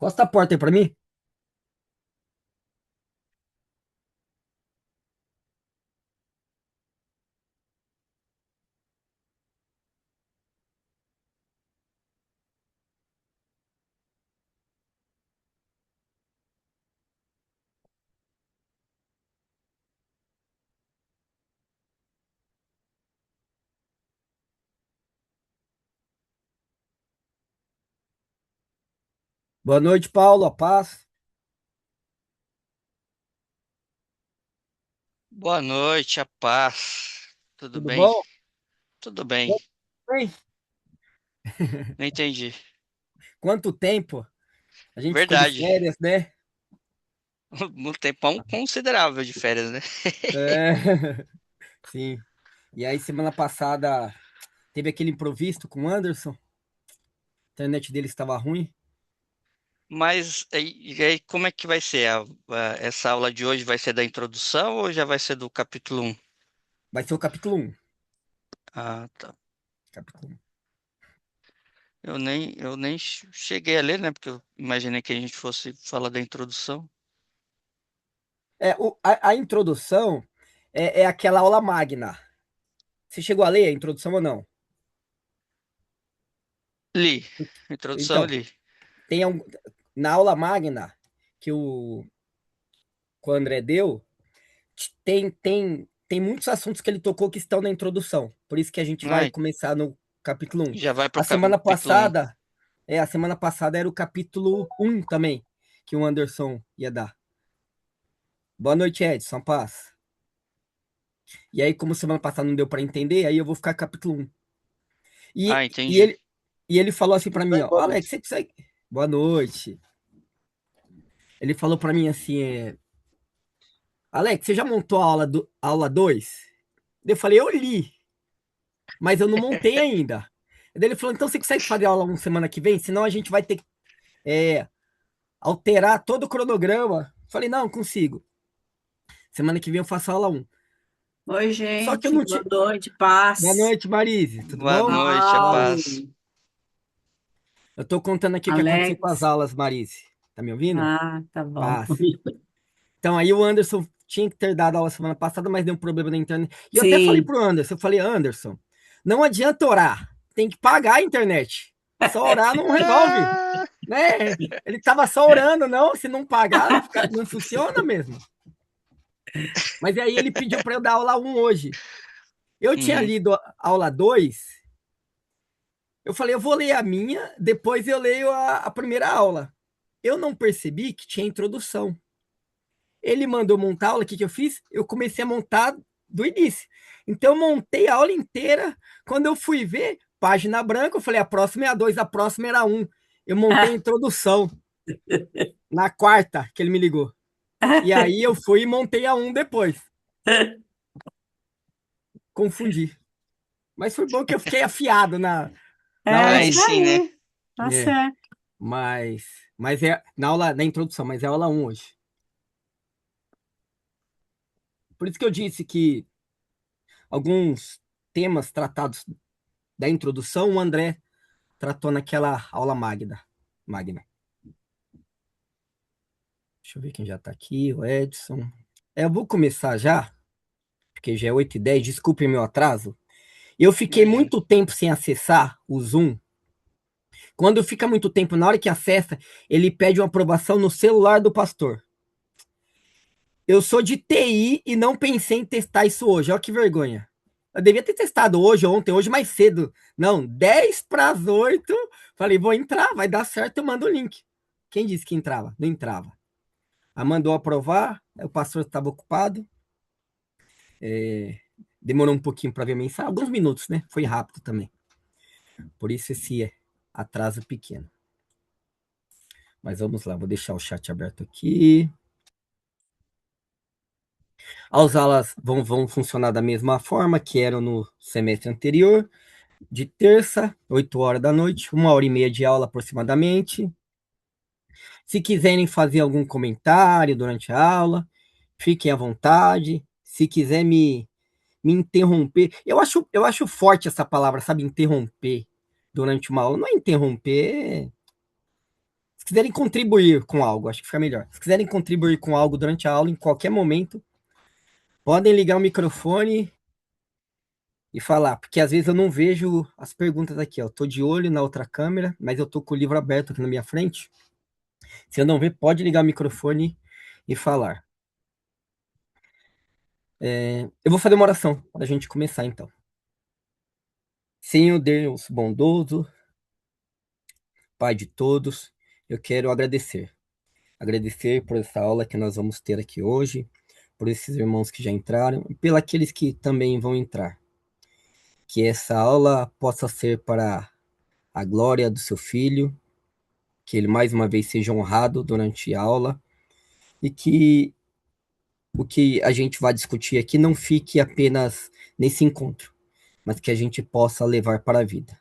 Costa a porta aí pra mim. Boa noite, Paulo. A paz. Boa noite, a paz. Tudo Tudo bem? bom? Tudo bem. Quanto bem? Não entendi. Quanto tempo? A gente ficou de Verdade. férias, né? Um tempão considerável de férias, né? É, sim. E aí, semana passada, teve aquele improviso com o Anderson. A internet dele estava ruim. Mas e aí, como é que vai ser? Essa aula de hoje vai ser da introdução ou já vai ser do capítulo 1? Vai ser o capítulo um. Ah, tá. Capítulo 1. Eu nem cheguei a ler, né? Porque eu imaginei que a gente fosse falar da introdução. A introdução é aquela aula magna. Você chegou a ler a introdução ou não? Li. Introdução, eu Então, li. tem na aula magna que o André deu. Tem muitos assuntos que ele tocou que estão na introdução. Por isso que a gente vai Ah, começar no capítulo um. já vai pro A semana capítulo 1. passada, a semana passada era o capítulo um também, que o Anderson ia dar. Boa noite, Edson, paz. E aí, como semana passada não deu para entender, aí eu vou ficar capítulo um. Ah, E entendi. ele falou assim para mim, Oi, ó, boa Alex, noite. você consegue... Boa noite. Ele falou para mim assim, Alex, você já montou a aula 2? Eu falei, eu li, mas eu não montei ainda. Daí ele falou, então você consegue fazer aula uma semana que vem? Senão a gente vai ter que é, alterar todo o cronograma. Falei, não, consigo. Semana que vem eu faço aula um. Oi, Só que eu gente. não Boa tinha... noite, Boa paz. noite, Marise, tudo Boa bom? noite, a Paulo, paz. Eu tô contando aqui o que aconteceu com as Alex. aulas, Marise. Tá me ouvindo? Ah, tá bom. Paz. Então aí o Anderson tinha que ter dado aula semana passada, mas deu um problema na internet. E eu até falei Sim. pro Anderson, eu falei, Anderson, não adianta orar, tem que pagar a internet. Só orar não resolve, Ah! né? Ele tava só orando, não, se não pagar, não funciona mesmo. Mas aí ele pediu para eu dar aula um hoje. Eu tinha Uhum. lido a aula 2. Eu falei, eu vou ler a minha, depois eu leio a primeira aula. Eu não percebi que tinha introdução. Ele mandou montar a aula, o que eu fiz? Eu comecei a montar do início. Então, eu montei a aula inteira. Quando eu fui ver, página branca, eu falei, a próxima é a 2, a próxima era a 1. Eu montei a introdução na quarta que ele me ligou. E aí eu fui e montei a 1 depois. Confundi. Mas foi bom que eu fiquei afiado na aula É Aí um. isso sim, né? aí. Tá É, certo. mas, mas é na aula, na introdução, mas é aula um hoje. Por isso que eu disse que alguns temas tratados da introdução, o André tratou naquela aula magna. Deixa eu ver quem já tá aqui, o Edson. Eu vou começar já, porque já é 8h10, desculpe meu atraso. Eu fiquei Imagina. muito tempo sem acessar o Zoom. Quando fica muito tempo, na hora que acessa, ele pede uma aprovação no celular do pastor. Eu sou de TI e não pensei em testar isso hoje. Olha que vergonha. Eu devia ter testado hoje, ontem, hoje mais cedo. Não, 10 para as 8. Falei, vou entrar, vai dar certo, eu mando o link. Quem disse que entrava? Não entrava. A mandou aprovar, o pastor estava ocupado. Demorou um pouquinho para ver a mensagem, alguns minutos, né? Foi rápido também. Por isso esse atraso pequeno. Mas vamos lá, vou deixar o chat aberto aqui. As aulas vão funcionar da mesma forma que eram no semestre anterior. De terça, 8 horas da noite, 1h30 de aula aproximadamente. Se quiserem fazer algum comentário durante a aula, fiquem à vontade. Se quiser me interromper, eu acho forte essa palavra, sabe, interromper durante uma aula. Não é interromper, Se quiserem contribuir com algo, acho que fica melhor. Se quiserem contribuir com algo durante a aula, em qualquer momento, podem ligar o microfone e falar, porque às vezes eu não vejo as perguntas aqui, ó. Eu tô de olho na outra câmera, mas eu tô com o livro aberto aqui na minha frente. Se eu não ver, pode ligar o microfone e falar. Eu vou fazer uma oração para a gente começar, então. Senhor Deus bondoso, Pai de todos, eu quero agradecer. Agradecer por essa aula que nós vamos ter aqui hoje, por esses irmãos que já entraram e pelos aqueles que também vão entrar. Que essa aula possa ser para a glória do seu filho, que ele mais uma vez seja honrado durante a aula e que o que a gente vai discutir aqui não fique apenas nesse encontro, mas que a gente possa levar para a vida.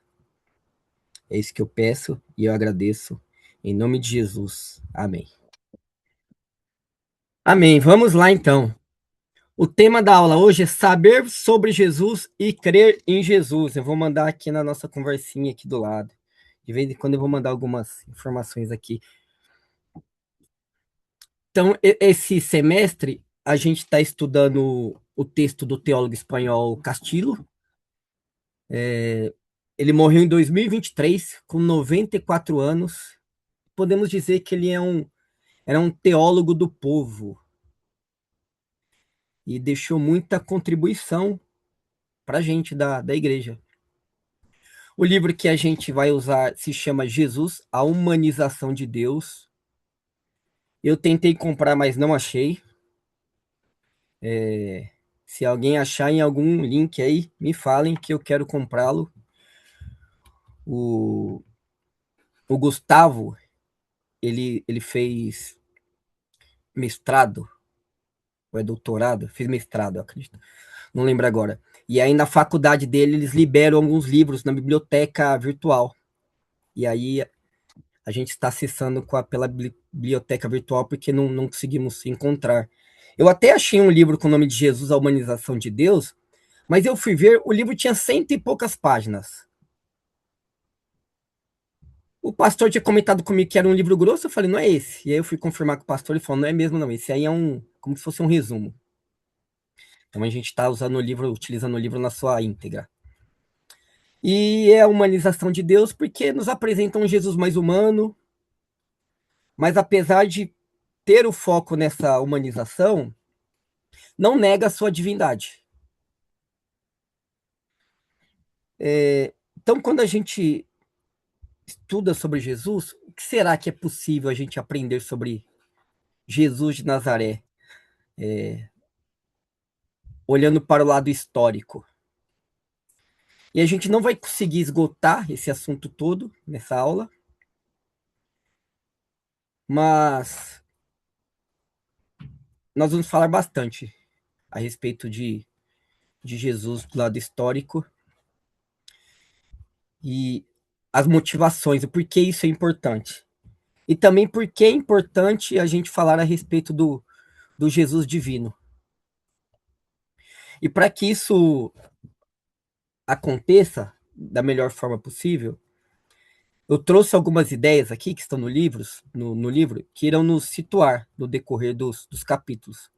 É isso que eu peço e eu agradeço. Em nome de Jesus. Amém. Amém. Vamos lá então. O tema da aula hoje é saber sobre Jesus e crer em Jesus. Eu vou mandar aqui na nossa conversinha aqui do lado. De vez em quando eu vou mandar algumas informações aqui. Então, esse semestre, a gente está estudando o texto do teólogo espanhol Castillo. Ele morreu em 2023, com 94 anos. Podemos dizer que ele era um teólogo do povo e deixou muita contribuição para a gente da igreja. O livro que a gente vai usar se chama Jesus, a Humanização de Deus. Eu tentei comprar, mas não achei. Se alguém achar em algum link aí, me falem que eu quero comprá-lo. O, o Gustavo, ele fez mestrado, ou é doutorado? Fez mestrado, eu acredito. Não lembro agora. E aí na faculdade dele, eles liberam alguns livros na biblioteca virtual. E aí a gente está acessando pela biblioteca virtual porque não conseguimos encontrar. Eu até achei um livro com o nome de Jesus, a Humanização de Deus, mas eu fui ver, o livro tinha 100 e poucas páginas. O pastor tinha comentado comigo que era um livro grosso, eu falei, não é esse. E aí eu fui confirmar com o pastor, ele falou, não é mesmo não, esse aí é como se fosse um resumo. Então a gente está usando o livro, utilizando o livro na sua íntegra. E é a humanização de Deus porque nos apresenta um Jesus mais humano, mas apesar de ter o foco nessa humanização, não nega a sua divindade. Então, quando a gente estuda sobre Jesus, o que será que é possível a gente aprender sobre Jesus de Nazaré, olhando para o lado histórico? E a gente não vai conseguir esgotar esse assunto todo nessa aula, mas nós vamos falar bastante a respeito de Jesus do lado histórico e as motivações, o porquê isso é importante. E também porque é importante a gente falar a respeito do Jesus divino. E para que isso aconteça da melhor forma possível, eu trouxe algumas ideias aqui que estão no livro, que irão nos situar no decorrer dos capítulos.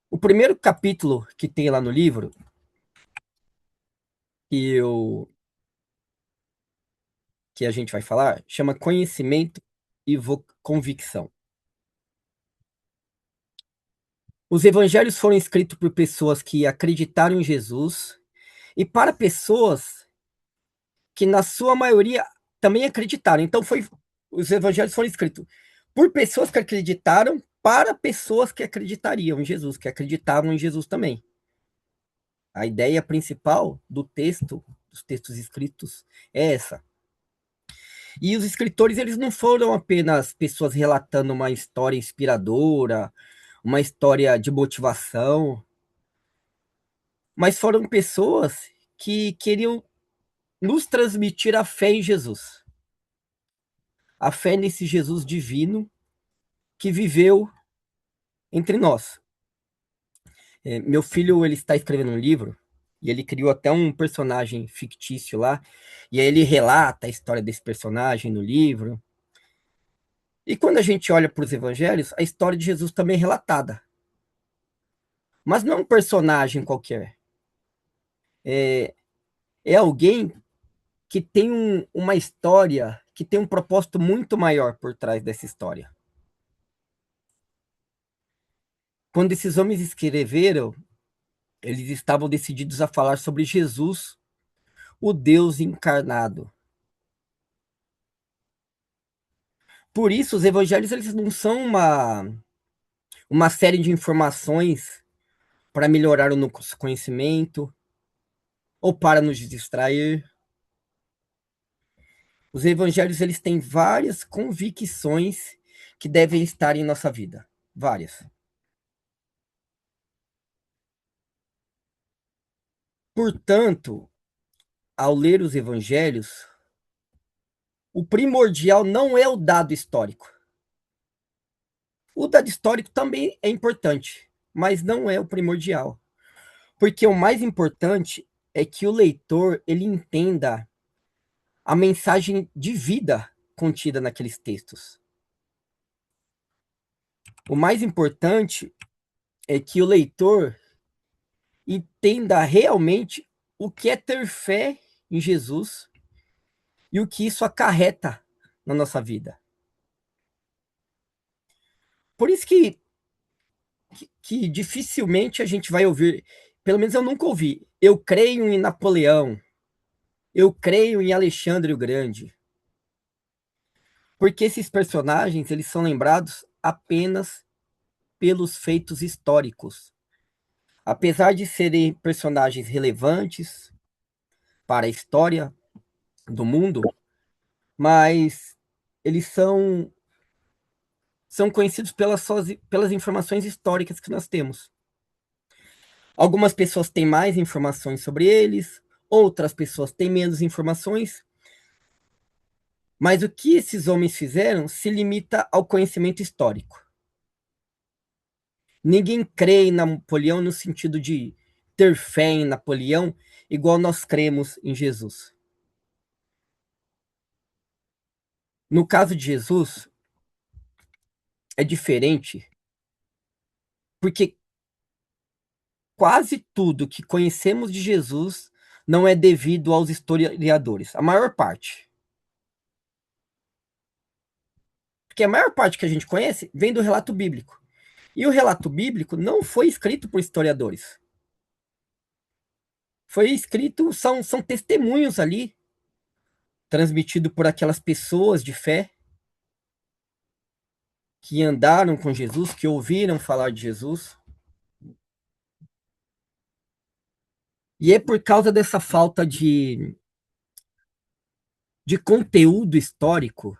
O primeiro capítulo que tem lá no livro, que, eu, que a gente vai falar, chama Conhecimento e Convicção. Os evangelhos foram escritos por pessoas que acreditaram em Jesus e para pessoas que, na sua maioria, também acreditaram. Então, os evangelhos foram escritos por pessoas que acreditaram para pessoas que acreditariam em Jesus, que acreditavam em Jesus também. A ideia principal dos textos escritos, é essa. E os escritores, eles não foram apenas pessoas relatando uma história inspiradora, uma história de motivação, mas foram pessoas que queriam nos transmitir a fé em Jesus. A fé nesse Jesus divino que viveu entre nós. Meu filho, ele está escrevendo um livro E ele criou até um personagem fictício lá, e aí ele relata a história desse personagem no livro. E quando a gente olha para os evangelhos, a história de Jesus também é relatada. Mas não é um personagem qualquer. É alguém que tem uma história, que tem um propósito muito maior por trás dessa história. Quando esses homens escreveram, eles estavam decididos a falar sobre Jesus, o Deus encarnado. Por isso, os evangelhos eles não são uma série de informações para melhorar o nosso conhecimento ou para nos distrair. Os evangelhos eles têm várias convicções que devem estar em nossa vida, várias. Portanto, ao ler os evangelhos, o primordial não é o dado histórico. O dado histórico também é importante, mas não é o primordial, porque o mais importante é que o leitor ele entenda a mensagem de vida contida naqueles textos. O mais importante é que o leitor entenda realmente o que é ter fé em Jesus e o que isso acarreta na nossa vida. Por isso que dificilmente a gente vai ouvir, pelo menos eu nunca ouvi, eu creio em Napoleão, eu creio em Alexandre o Grande, porque esses personagens eles são lembrados apenas pelos feitos históricos. Apesar de serem personagens relevantes para a história do mundo, mas eles são conhecidos pelas informações históricas que nós temos. Algumas pessoas têm mais informações sobre eles, outras pessoas têm menos informações, mas o que esses homens fizeram se limita ao conhecimento histórico. Ninguém crê em Napoleão no sentido de ter fé em Napoleão, igual nós cremos em Jesus. No caso de Jesus, é diferente, porque quase tudo que conhecemos de Jesus não é devido aos historiadores, a maior parte. Porque a maior parte que a gente conhece vem do relato bíblico. E o relato bíblico não foi escrito por historiadores. Foi escrito, são testemunhos ali, transmitido por aquelas pessoas de fé que andaram com Jesus, que ouviram falar de Jesus. E é por causa dessa falta de conteúdo histórico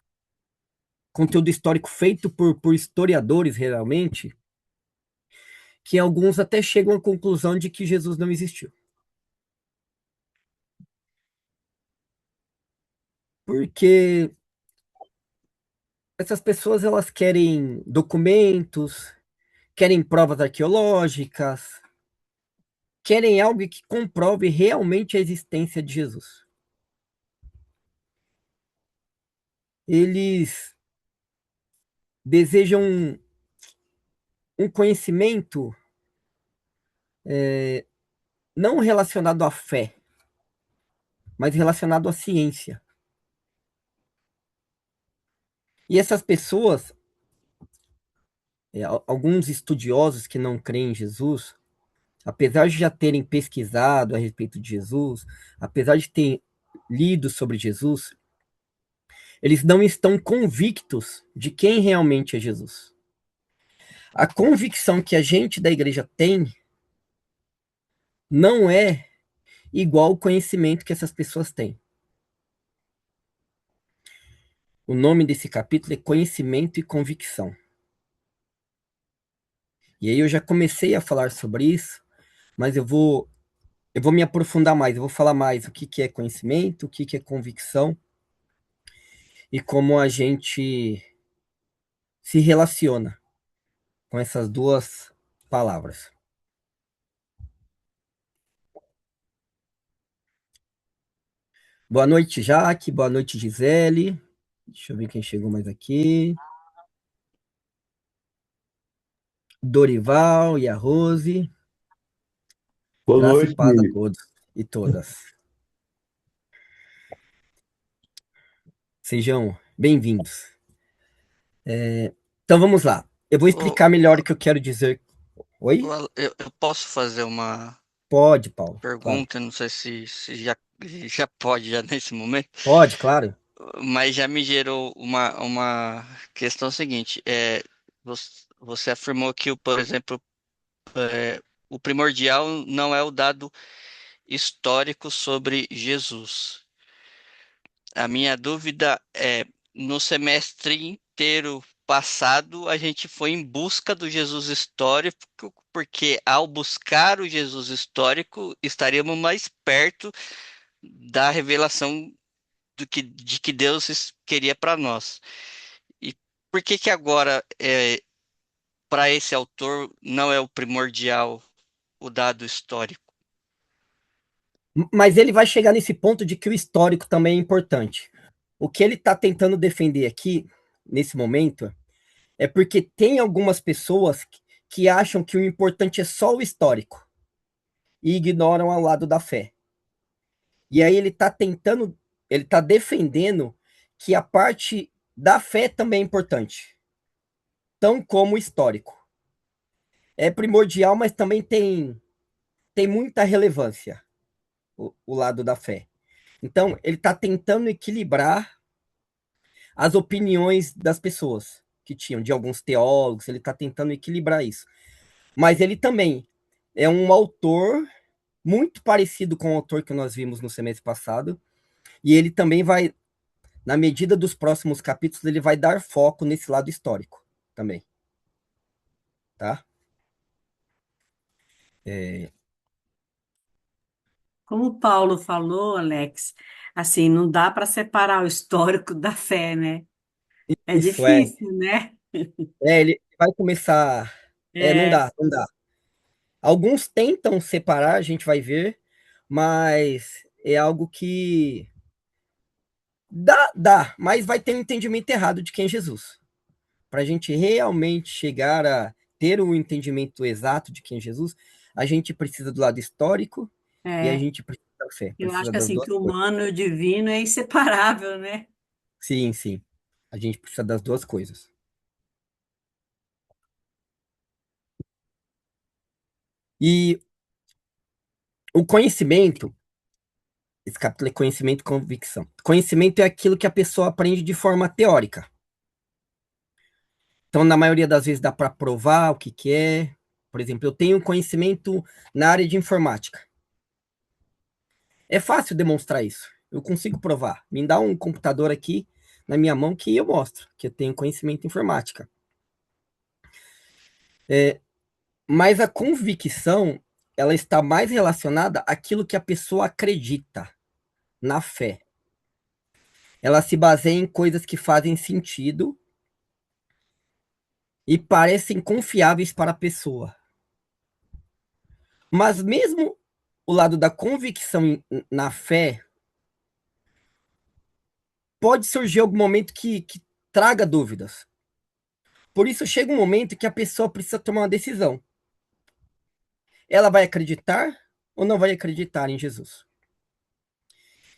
feito por historiadores realmente, que alguns até chegam à conclusão de que Jesus não existiu. Porque essas pessoas elas querem documentos, querem provas arqueológicas, querem algo que comprove realmente a existência de Jesus. Eles desejam um conhecimento não relacionado à fé, mas relacionado à ciência. E essas pessoas, alguns estudiosos que não creem em Jesus, apesar de já terem pesquisado a respeito de Jesus, apesar de terem lido sobre Jesus, eles não estão convictos de quem realmente é Jesus. A convicção que a gente da igreja tem não é igual ao conhecimento que essas pessoas têm. O nome desse capítulo é Conhecimento e Convicção. E aí eu já comecei a falar sobre isso, mas eu vou me aprofundar mais, eu vou falar mais o que que é conhecimento, o que que é convicção e como a gente se relaciona com essas duas palavras. Boa noite, Jaque. Boa noite, Gisele. Deixa eu ver quem chegou mais aqui. Dorival e a Rose. Boa Graça e noite. paz a todos e todas. Sejam bem-vindos. Então vamos lá. Eu vou Ô, explicar melhor o que eu quero dizer. Oi? eu posso fazer uma Pode, Paulo. Claro. pergunta, não sei se já pode já nesse momento, Pode, claro. mas já me gerou uma questão seguinte. Você afirmou que, por exemplo, o primordial não é o dado histórico sobre Jesus. A minha dúvida é, no semestre inteiro passado, a gente foi em busca do Jesus histórico, porque ao buscar o Jesus histórico, estaríamos mais perto da revelação de que queria para nós. E por que que agora, para esse autor, não é o primordial o dado histórico? Mas ele vai chegar nesse ponto de que o histórico também é importante. O que ele está tentando defender aqui, nesse momento, é porque tem algumas pessoas que acham que o importante é só o histórico e ignoram ao lado da fé. E aí ele está defendendo que a parte da fé também é importante, tão como o histórico. É primordial, mas também tem muita relevância o lado da fé. Então, ele está tentando equilibrar as opiniões das pessoas que tinham, de alguns teólogos, ele está tentando equilibrar isso. Mas ele também é um autor muito parecido com o autor que nós vimos no semestre passado, e ele também vai, na medida dos próximos capítulos, ele vai dar foco nesse lado histórico também, tá? É, Como o Paulo falou, Alex, assim, não dá para separar o histórico da fé, né? É isso é, difícil, né? ele vai começar, não É, dá, não dá. Alguns tentam separar, a gente vai ver, mas é algo que dá, mas vai ter um entendimento errado de quem é Jesus. Para a gente realmente chegar a ter o entendimento exato de quem é Jesus, a gente precisa do lado histórico e a é. gente precisa da fé, Eu acho precisa que das assim, duas que o coisas. humano e o divino é inseparável, né? Sim, sim. A gente precisa das duas coisas. E o conhecimento, esse capítulo é conhecimento e convicção. Conhecimento é aquilo que a pessoa aprende de forma teórica. Então, na maioria das vezes, dá para provar o que, que é. Por exemplo, eu tenho conhecimento na área de informática. É fácil demonstrar isso. Eu consigo provar. Me dá um computador aqui na minha mão que eu mostro que eu tenho conhecimento em informática. Mas a convicção, ela está mais relacionada àquilo que a pessoa acredita, na fé. Ela se baseia em coisas que fazem sentido e parecem confiáveis para a pessoa. Mas mesmo o lado da convicção na fé, pode surgir algum momento que traga dúvidas. Por isso chega um momento que a pessoa precisa tomar uma decisão. Ela vai acreditar ou não vai acreditar em Jesus?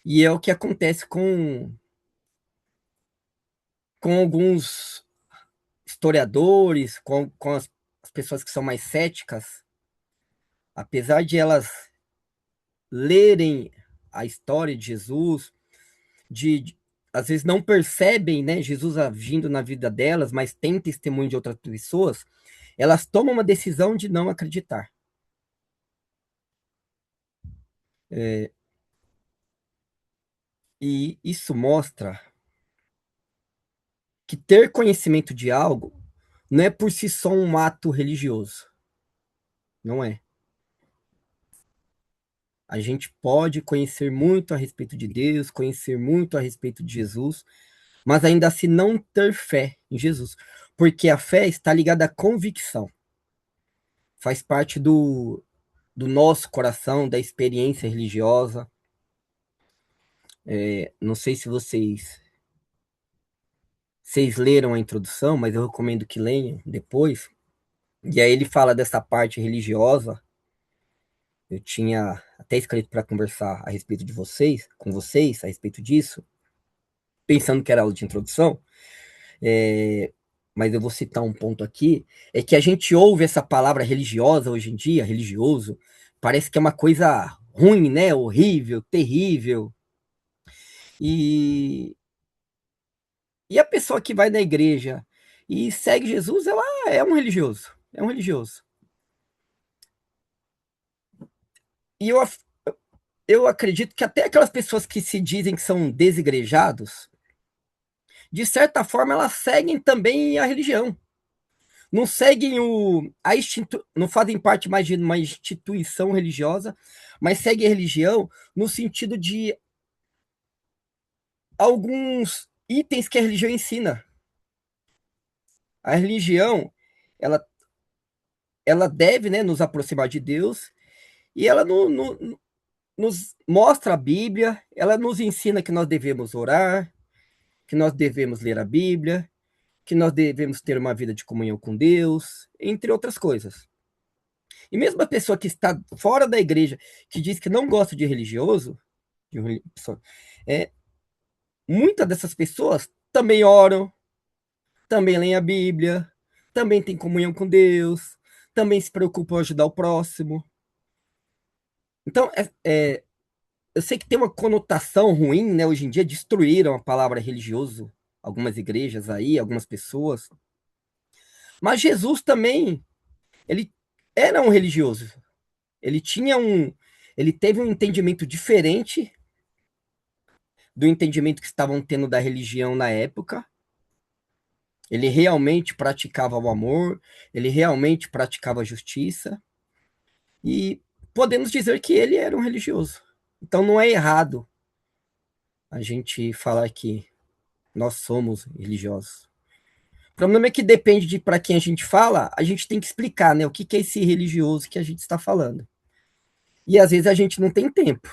E é o que acontece com alguns historiadores, com as pessoas que são mais céticas, apesar de elas lerem a história de Jesus, às vezes não percebem, né, Jesus agindo na vida delas, mas têm testemunho de outras pessoas, elas tomam uma decisão de não acreditar. E isso mostra que ter conhecimento de algo não é por si só um ato religioso. Não é. A gente pode conhecer muito a respeito de Deus, conhecer muito a respeito de Jesus, mas ainda assim não ter fé em Jesus. Porque a fé está ligada à convicção. Faz parte do nosso coração, da experiência religiosa. Não sei se vocês leram a introdução, mas eu recomendo que leiam depois. E aí ele fala dessa parte religiosa. Eu tinha até escrito para conversar a respeito de com vocês, a respeito disso, pensando que era aula de introdução. Mas eu vou citar um ponto aqui, é que a gente ouve essa palavra religiosa hoje em dia, religioso, parece que é uma coisa ruim, né? Horrível, terrível. E, e a pessoa que vai na igreja e segue Jesus, ela é um religioso, é um religioso. E eu acredito que até aquelas pessoas que se dizem que são desigrejados, de certa forma elas seguem também a religião. Não seguem não fazem parte mais de uma instituição religiosa, mas seguem a religião no sentido de alguns itens que a religião ensina. A religião, ela, ela deve, né, nos aproximar de Deus, e ela nos mostra a Bíblia, ela nos ensina que nós devemos orar, que nós devemos ler a Bíblia, que nós devemos ter uma vida de comunhão com Deus, entre outras coisas. E mesmo a pessoa que está fora da igreja, que diz que não gosta de religioso, é, muitas dessas pessoas também oram, também leem a Bíblia, também têm comunhão com Deus, também se preocupam em ajudar o próximo. Então, eu sei que tem uma conotação ruim, né? Hoje em dia destruíram a palavra religioso, algumas igrejas aí, algumas pessoas. Mas Jesus também, ele era um religioso. Ele tinha ele teve um entendimento diferente do entendimento que estavam tendo da religião na época. Ele realmente praticava o amor, ele realmente praticava a justiça, e podemos dizer que ele era um religioso. Então não é errado a gente falar que nós somos religiosos. O problema é que depende de para quem a gente fala, a gente tem que explicar, né, o que é esse religioso que a gente está falando. E às vezes a gente não tem tempo.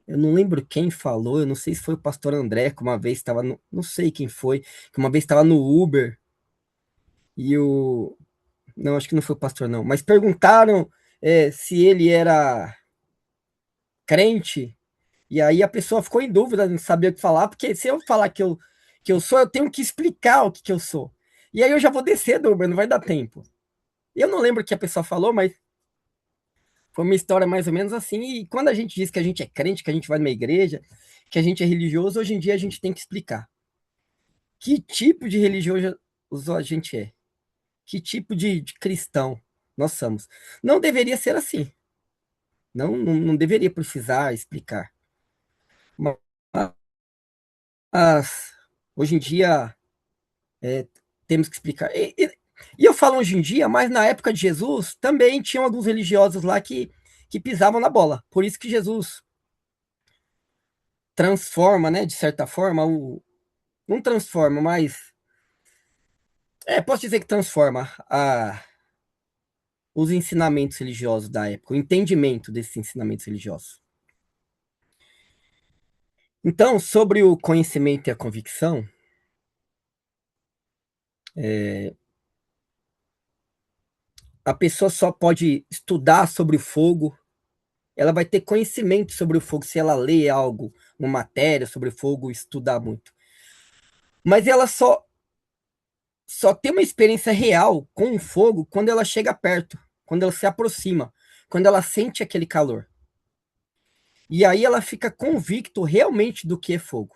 Eu não lembro quem falou, eu não sei se foi o pastor André, que uma vez estava no, não sei quem foi, que uma vez estava no Uber e não, acho que não foi o pastor não, mas perguntaram se ele era crente, e aí a pessoa ficou em dúvida, não sabia o que falar, porque se eu falar que eu sou, eu tenho que explicar o que eu sou. E aí eu já vou descer do Uber, não vai dar tempo. Eu não lembro o que a pessoa falou, mas foi uma história mais ou menos assim. E quando a gente diz que a gente é crente, que a gente vai numa igreja, que a gente é religioso, hoje em dia a gente tem que explicar que tipo de religioso a gente é, que tipo de cristão nós somos. Não deveria ser assim. Não deveria precisar explicar. Mas hoje em dia temos que explicar. E eu falo hoje em dia, mas na época de Jesus também tinham alguns religiosos lá que pisavam na bola. Por isso que Jesus transforma, né, de certa forma, não transforma, mas posso dizer que transforma os ensinamentos religiosos da época, o entendimento desses ensinamentos religiosos. Então, sobre o conhecimento e a convicção, a pessoa só pode estudar sobre o fogo, ela vai ter conhecimento sobre o fogo se ela lê algo, uma matéria sobre o fogo, estudar muito. Mas ela só tem uma experiência real com o fogo quando ela chega perto, quando ela se aproxima, quando ela sente aquele calor. E aí ela fica convicto realmente do que é fogo.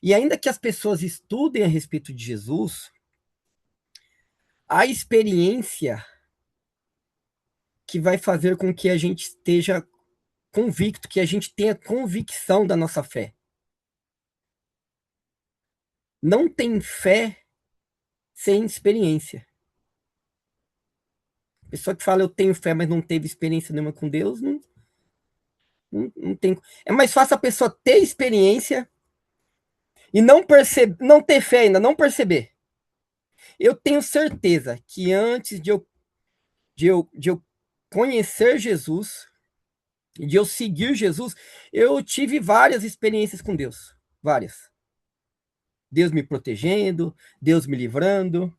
E ainda que as pessoas estudem a respeito de Jesus, a experiência que vai fazer com que a gente esteja convicto, que a gente tenha convicção da nossa fé. Não tem fé sem experiência. A pessoa que fala eu tenho fé, mas não teve experiência nenhuma com Deus, não tem. É mais fácil a pessoa ter experiência e não ter fé ainda, não perceber. Eu tenho certeza que antes de eu conhecer Jesus, de eu seguir Jesus, eu tive várias experiências com Deus, várias. Deus me protegendo, Deus me livrando.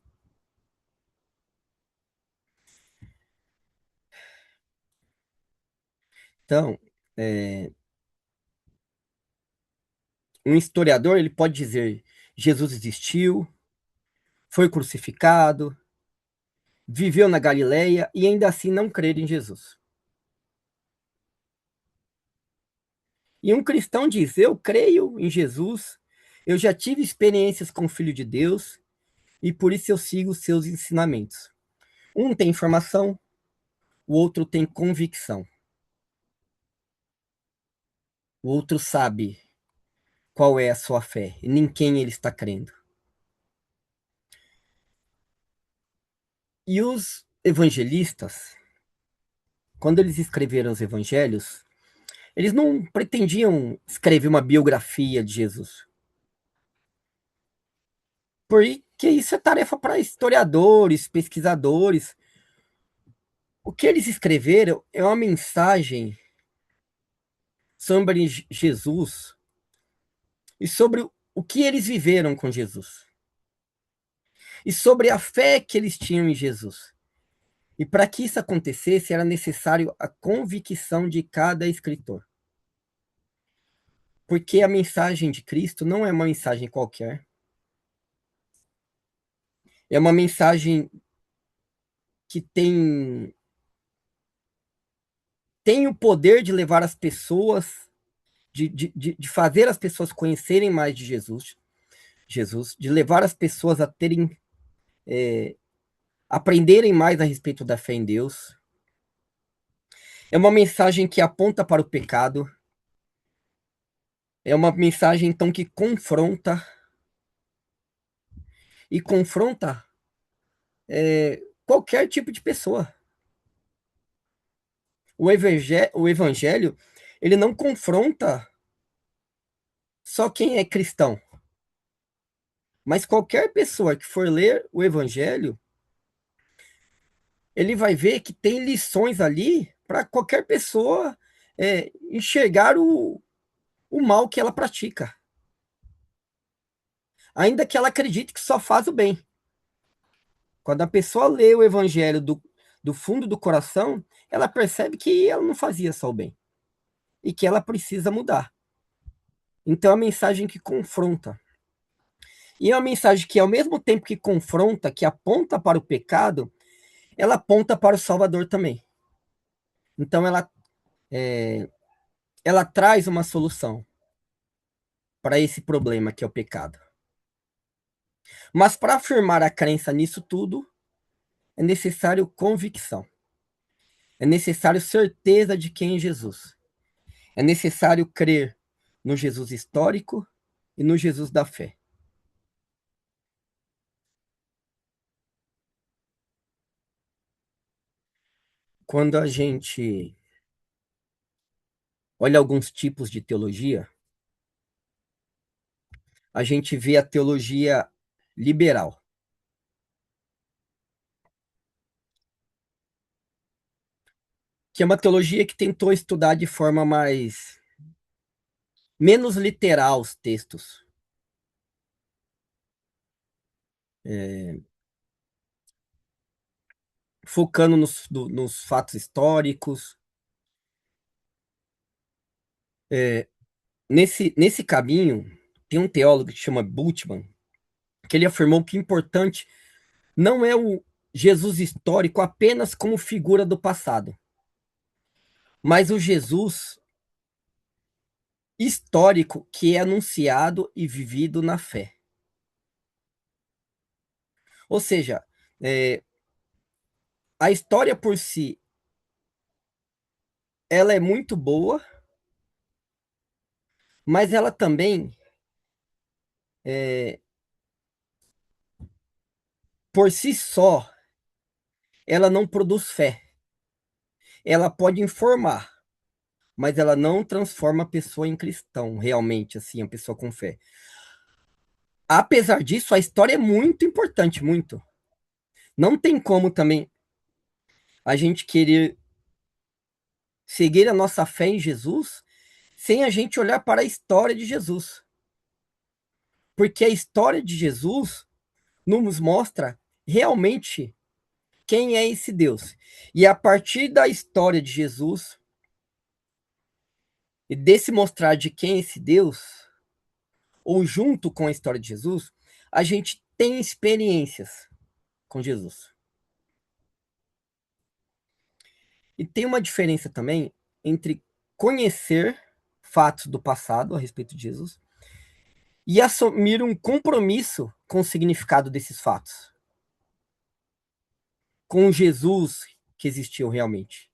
Então, um historiador ele pode dizer: Jesus existiu, foi crucificado, viveu na Galileia e ainda assim não crer em Jesus. E um cristão diz: eu creio em Jesus, eu já tive experiências com o Filho de Deus e por isso eu sigo os seus ensinamentos. Um tem informação, o outro tem convicção. O outro sabe qual é a sua fé e em quem ele está crendo. E os evangelistas, quando eles escreveram os evangelhos, eles não pretendiam escrever uma biografia de Jesus. Porque isso é tarefa para historiadores, pesquisadores. O que eles escreveram é uma mensagem sobre Jesus e sobre o que eles viveram com Jesus. E sobre a fé que eles tinham em Jesus. E para que isso acontecesse, era necessário a convicção de cada escritor. Porque a mensagem de Cristo não é uma mensagem qualquer. É uma mensagem que tem o poder de levar as pessoas, de fazer as pessoas conhecerem mais de Jesus, de levar as pessoas a terem, aprenderem mais a respeito da fé em Deus. É uma mensagem que aponta para o pecado. É uma mensagem, então, que confronta e confronta qualquer tipo de pessoa. O evangelho, ele não confronta só quem é cristão, mas qualquer pessoa que for ler o evangelho, ele vai ver que tem lições ali para qualquer pessoa enxergar o mal que ela pratica, ainda que ela acredite que só faz o bem. Quando a pessoa lê o evangelho do fundo do coração, ela percebe que ela não fazia só o bem e que ela precisa mudar. Então é uma mensagem que confronta. E é uma mensagem que, ao mesmo tempo que confronta, que aponta para o pecado, ela aponta para o Salvador também. Então ela traz uma solução para esse problema que é o pecado. Mas para afirmar a crença nisso tudo, é necessário convicção. É necessário certeza de quem é Jesus. É necessário crer no Jesus histórico e no Jesus da fé. Quando a gente olha alguns tipos de teologia, a gente vê a teologia liberal, que é uma teologia que tentou estudar de forma menos literal os textos, focando nos fatos históricos. Nesse caminho, tem um teólogo que chama Bultmann, que ele afirmou que o importante não é o Jesus histórico apenas como figura do passado, mas o Jesus histórico que é anunciado e vivido na fé. Ou seja, a história por si, ela é muito boa, mas ela também, por si só, ela não produz fé. Ela pode informar, mas ela não transforma a pessoa em cristão, realmente, assim, a pessoa com fé. Apesar disso, a história é muito importante, muito. Não tem como também a gente querer seguir a nossa fé em Jesus sem a gente olhar para a história de Jesus. Porque a história de Jesus nos mostra realmente quem é esse Deus. E a partir da história de Jesus e desse mostrar de quem é esse Deus, ou junto com a história de Jesus, a gente tem experiências com Jesus. E tem uma diferença também entre conhecer fatos do passado a respeito de Jesus e assumir um compromisso com o significado desses fatos, com o Jesus que existiu realmente.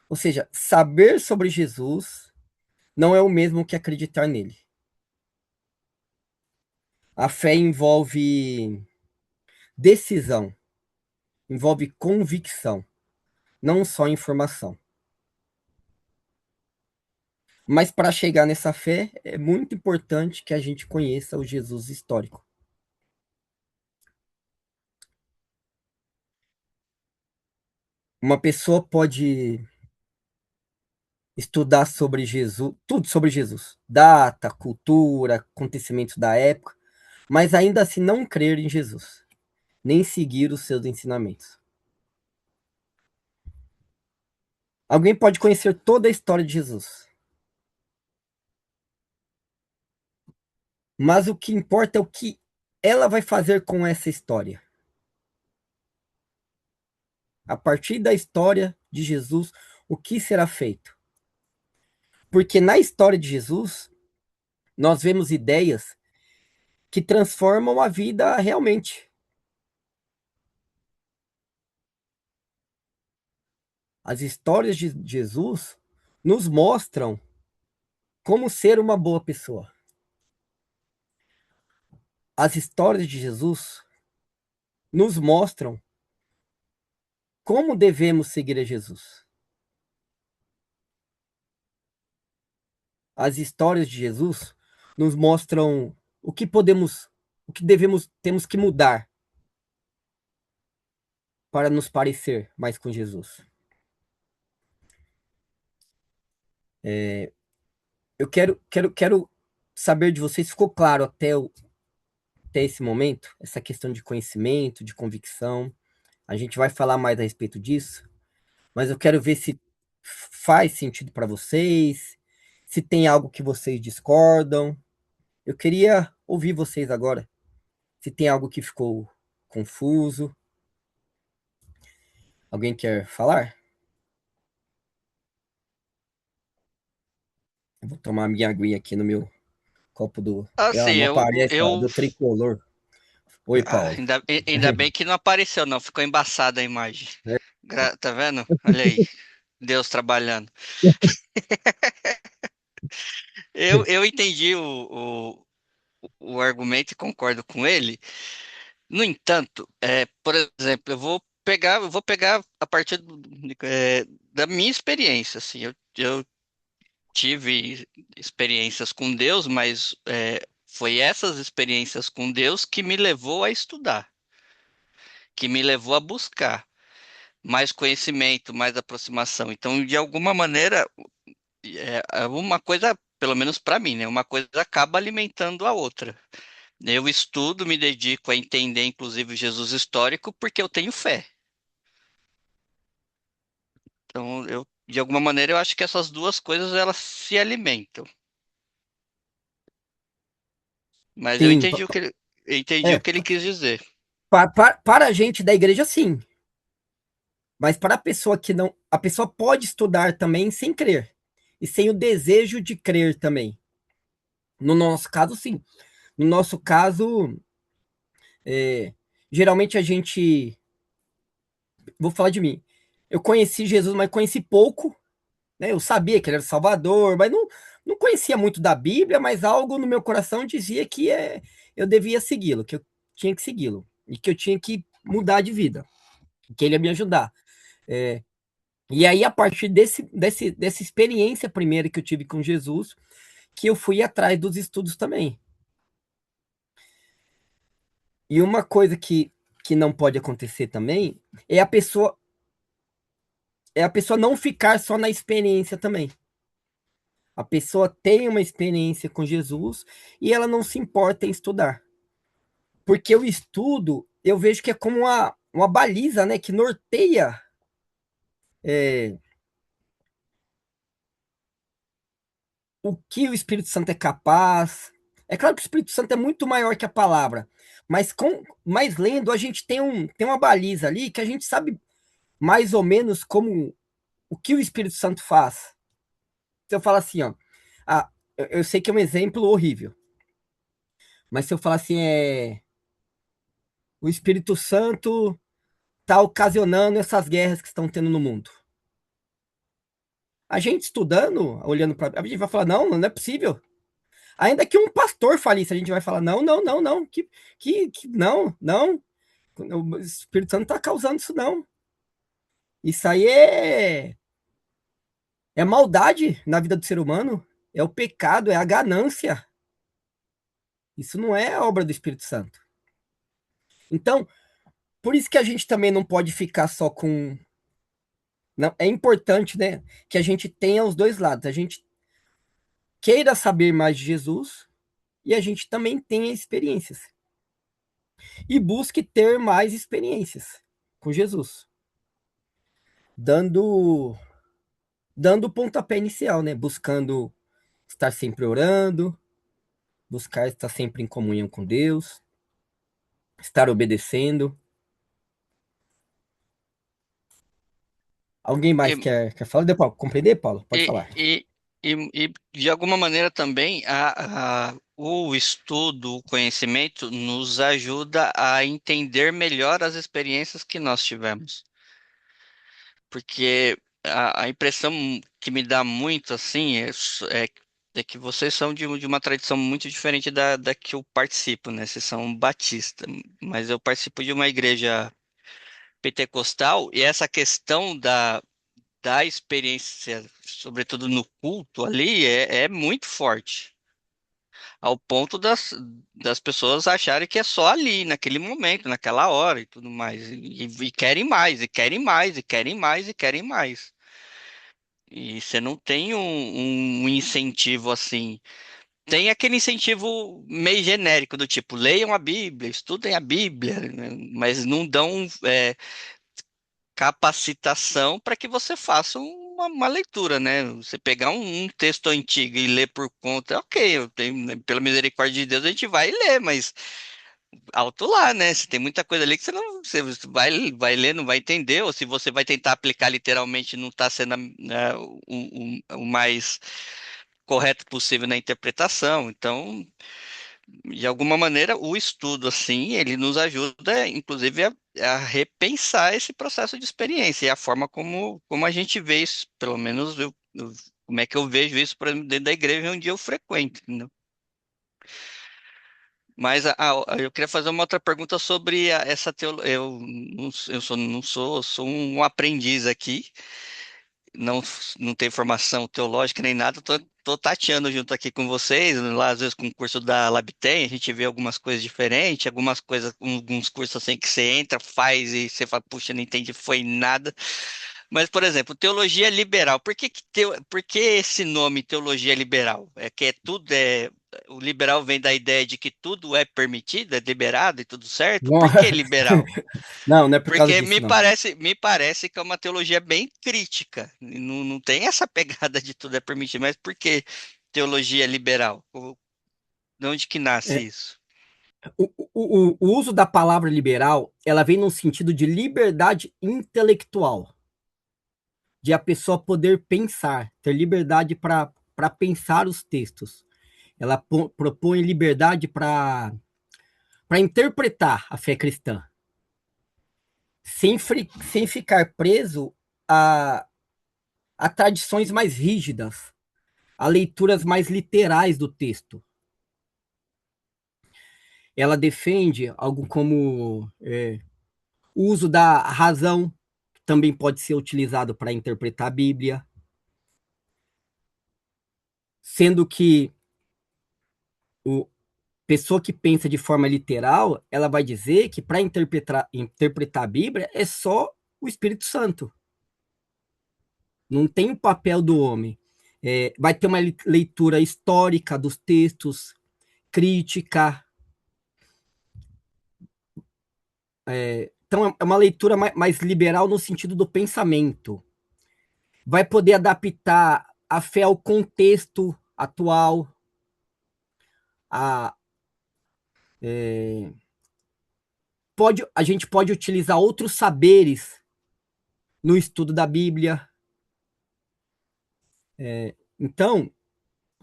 Ou seja, saber sobre Jesus não é o mesmo que acreditar nele. A fé envolve decisão, envolve convicção, não só informação. Mas para chegar nessa fé, é muito importante que a gente conheça o Jesus histórico. Uma pessoa pode estudar sobre Jesus, tudo sobre Jesus, data, cultura, acontecimentos da época, mas ainda assim não crer em Jesus, nem seguir os seus ensinamentos. Alguém pode conhecer toda a história de Jesus, mas o que importa é o que ela vai fazer com essa história. A partir da história de Jesus, o que será feito? Porque na história de Jesus, nós vemos ideias que transformam a vida realmente. As histórias de Jesus nos mostram como ser uma boa pessoa. As histórias de Jesus nos mostram como devemos seguir a Jesus. As histórias de Jesus nos mostram o que podemos, o que temos que mudar para nos parecer mais com Jesus. Eu quero saber de vocês, ficou claro até esse momento, essa questão de conhecimento, de convicção. A gente vai falar mais a respeito disso, mas eu quero ver se faz sentido para vocês, se tem algo que vocês discordam. Eu queria ouvir vocês agora, se tem algo que ficou confuso. Alguém quer falar? Eu vou tomar minha aguinha aqui no meu copo do. Assim, Ela não aparece, ó, eu do tricolor. Oi, Paulo. ainda bem que não apareceu, não. Ficou embaçada a imagem. É, Tá vendo? Olha aí, Deus trabalhando. Eu entendi o argumento e concordo com ele. No entanto, por exemplo, eu vou pegar a partir da minha experiência. Assim, eu tive experiências com Deus, mas foi essas experiências com Deus que me levou a estudar, que me levou a buscar mais conhecimento, mais aproximação. Então, de alguma maneira, uma coisa, pelo menos para mim, né? Uma coisa acaba alimentando a outra. Eu estudo, me dedico a entender, inclusive, o Jesus histórico, porque eu tenho fé. Então, de alguma maneira, eu acho que essas duas coisas elas se alimentam. Mas eu sim, entendi o que ele é, quis dizer. para a gente da igreja, sim. Mas para a pessoa que não. A pessoa pode estudar também sem crer. E sem o desejo de crer também. No nosso caso, sim. No nosso caso, é, geralmente a gente. Vou falar de mim. Eu conheci Jesus, mas conheci pouco. Né? Eu sabia que ele era o Salvador, mas não conhecia muito da Bíblia, mas algo no meu coração dizia que eu devia segui-lo, que eu tinha que segui-lo. E que eu tinha que mudar de vida. Que ele ia me ajudar. É, e aí, a partir dessa experiência primeira que eu tive com Jesus, que eu fui atrás dos estudos também. E uma coisa que não pode acontecer também é a pessoa é a pessoa não ficar só na experiência também. A pessoa tem uma experiência com Jesus e ela não se importa em estudar. Porque o estudo, eu vejo que é como uma baliza, né, que norteia é, o que o Espírito Santo é capaz. É claro que o Espírito Santo é muito maior que a palavra, mas mais lendo, a gente tem uma baliza ali que a gente sabe mais ou menos como o que o Espírito Santo faz. Se eu falar assim, ó, ah, eu sei que é um exemplo horrível, mas se eu falar assim, o Espírito Santo está ocasionando essas guerras que estão tendo no mundo. A gente estudando, olhando para, a gente vai falar, não, não é possível. Ainda que um pastor fale isso, a gente vai falar, não, não, não, não, não, não, o Espírito Santo não está causando isso, não. Isso aí é maldade na vida do ser humano, é o pecado, é a ganância. Isso não é obra do Espírito Santo. Então, por isso que a gente também não pode ficar só com. Não, é importante, né, que a gente tenha os dois lados. A gente queira saber mais de Jesus e a gente também tenha experiências. E busque ter mais experiências com Jesus. Dando o pontapé inicial, né? Buscando estar sempre orando, buscar estar sempre em comunhão com Deus, estar obedecendo. Alguém mais E, quer falar? Deu para compreender, Paulo? Pode e, falar. e, e, de alguma maneira também o estudo, o conhecimento nos ajuda a entender melhor as experiências que nós tivemos. Porque a impressão que me dá muito assim é que vocês são de uma tradição muito diferente da que eu participo, né? Vocês são batista, mas eu participo de uma igreja pentecostal e essa questão da experiência, sobretudo no culto ali, é muito forte. Ao ponto das pessoas acharem que é só ali, naquele momento, naquela hora e tudo mais. E querem mais, e querem mais, e querem mais, e querem mais. E você não tem um incentivo assim. Tem aquele incentivo meio genérico, do tipo, leiam a Bíblia, estudem a Bíblia, né? Mas não dão capacitação para que você faça uma leitura, né? Você pegar um texto antigo e ler por conta, ok, eu tenho, né, pela misericórdia de Deus, a gente vai ler, mas alto lá, né? Se tem muita coisa ali que você não você vai ler, não vai entender, ou se você vai tentar aplicar literalmente, não está sendo né, o mais correto possível na interpretação. Então, de alguma maneira, o estudo, assim, ele nos ajuda, inclusive, a repensar esse processo de experiência e a forma como a gente vê isso, pelo menos como é que eu vejo isso, por exemplo, dentro da igreja onde eu frequento, entendeu? Mas eu queria fazer uma outra pergunta sobre essa teologia. Eu sou um aprendiz aqui, não, não tenho formação teológica nem nada, tô tateando junto aqui com vocês, lá às vezes com o curso da Labtem, a gente vê algumas coisas diferentes, algumas coisas, alguns cursos assim que você entra, faz e você fala, puxa, não entendi, foi nada. Mas, por exemplo, teologia liberal, por que esse nome teologia liberal? É que o liberal vem da ideia de que tudo é permitido, é liberado e tudo certo? Não, Por que liberal? não, não é por causa Porque disso, não. me parece que é uma teologia bem crítica. Não, não tem essa pegada de tudo é permitido, mas por que teologia liberal? De onde que nasce É, isso? o uso da palavra liberal, ela vem no sentido de liberdade intelectual, de a pessoa poder pensar, ter liberdade para pensar os textos. Ela propõe liberdade para interpretar a fé cristã, sem ficar preso a, a tradições mais rígidas, a leituras mais literais do texto. Ela defende algo como o uso da razão, que também pode ser utilizado para interpretar a Bíblia, sendo que o pessoa que pensa de forma literal, ela vai dizer que para interpretar a Bíblia é só o Espírito Santo. não tem o papel do homem. Vai ter uma leitura histórica dos textos, crítica. Então, é uma leitura mais liberal no sentido do pensamento. Vai poder adaptar a fé ao contexto atual. A, a gente pode utilizar outros saberes no estudo da Bíblia. Então,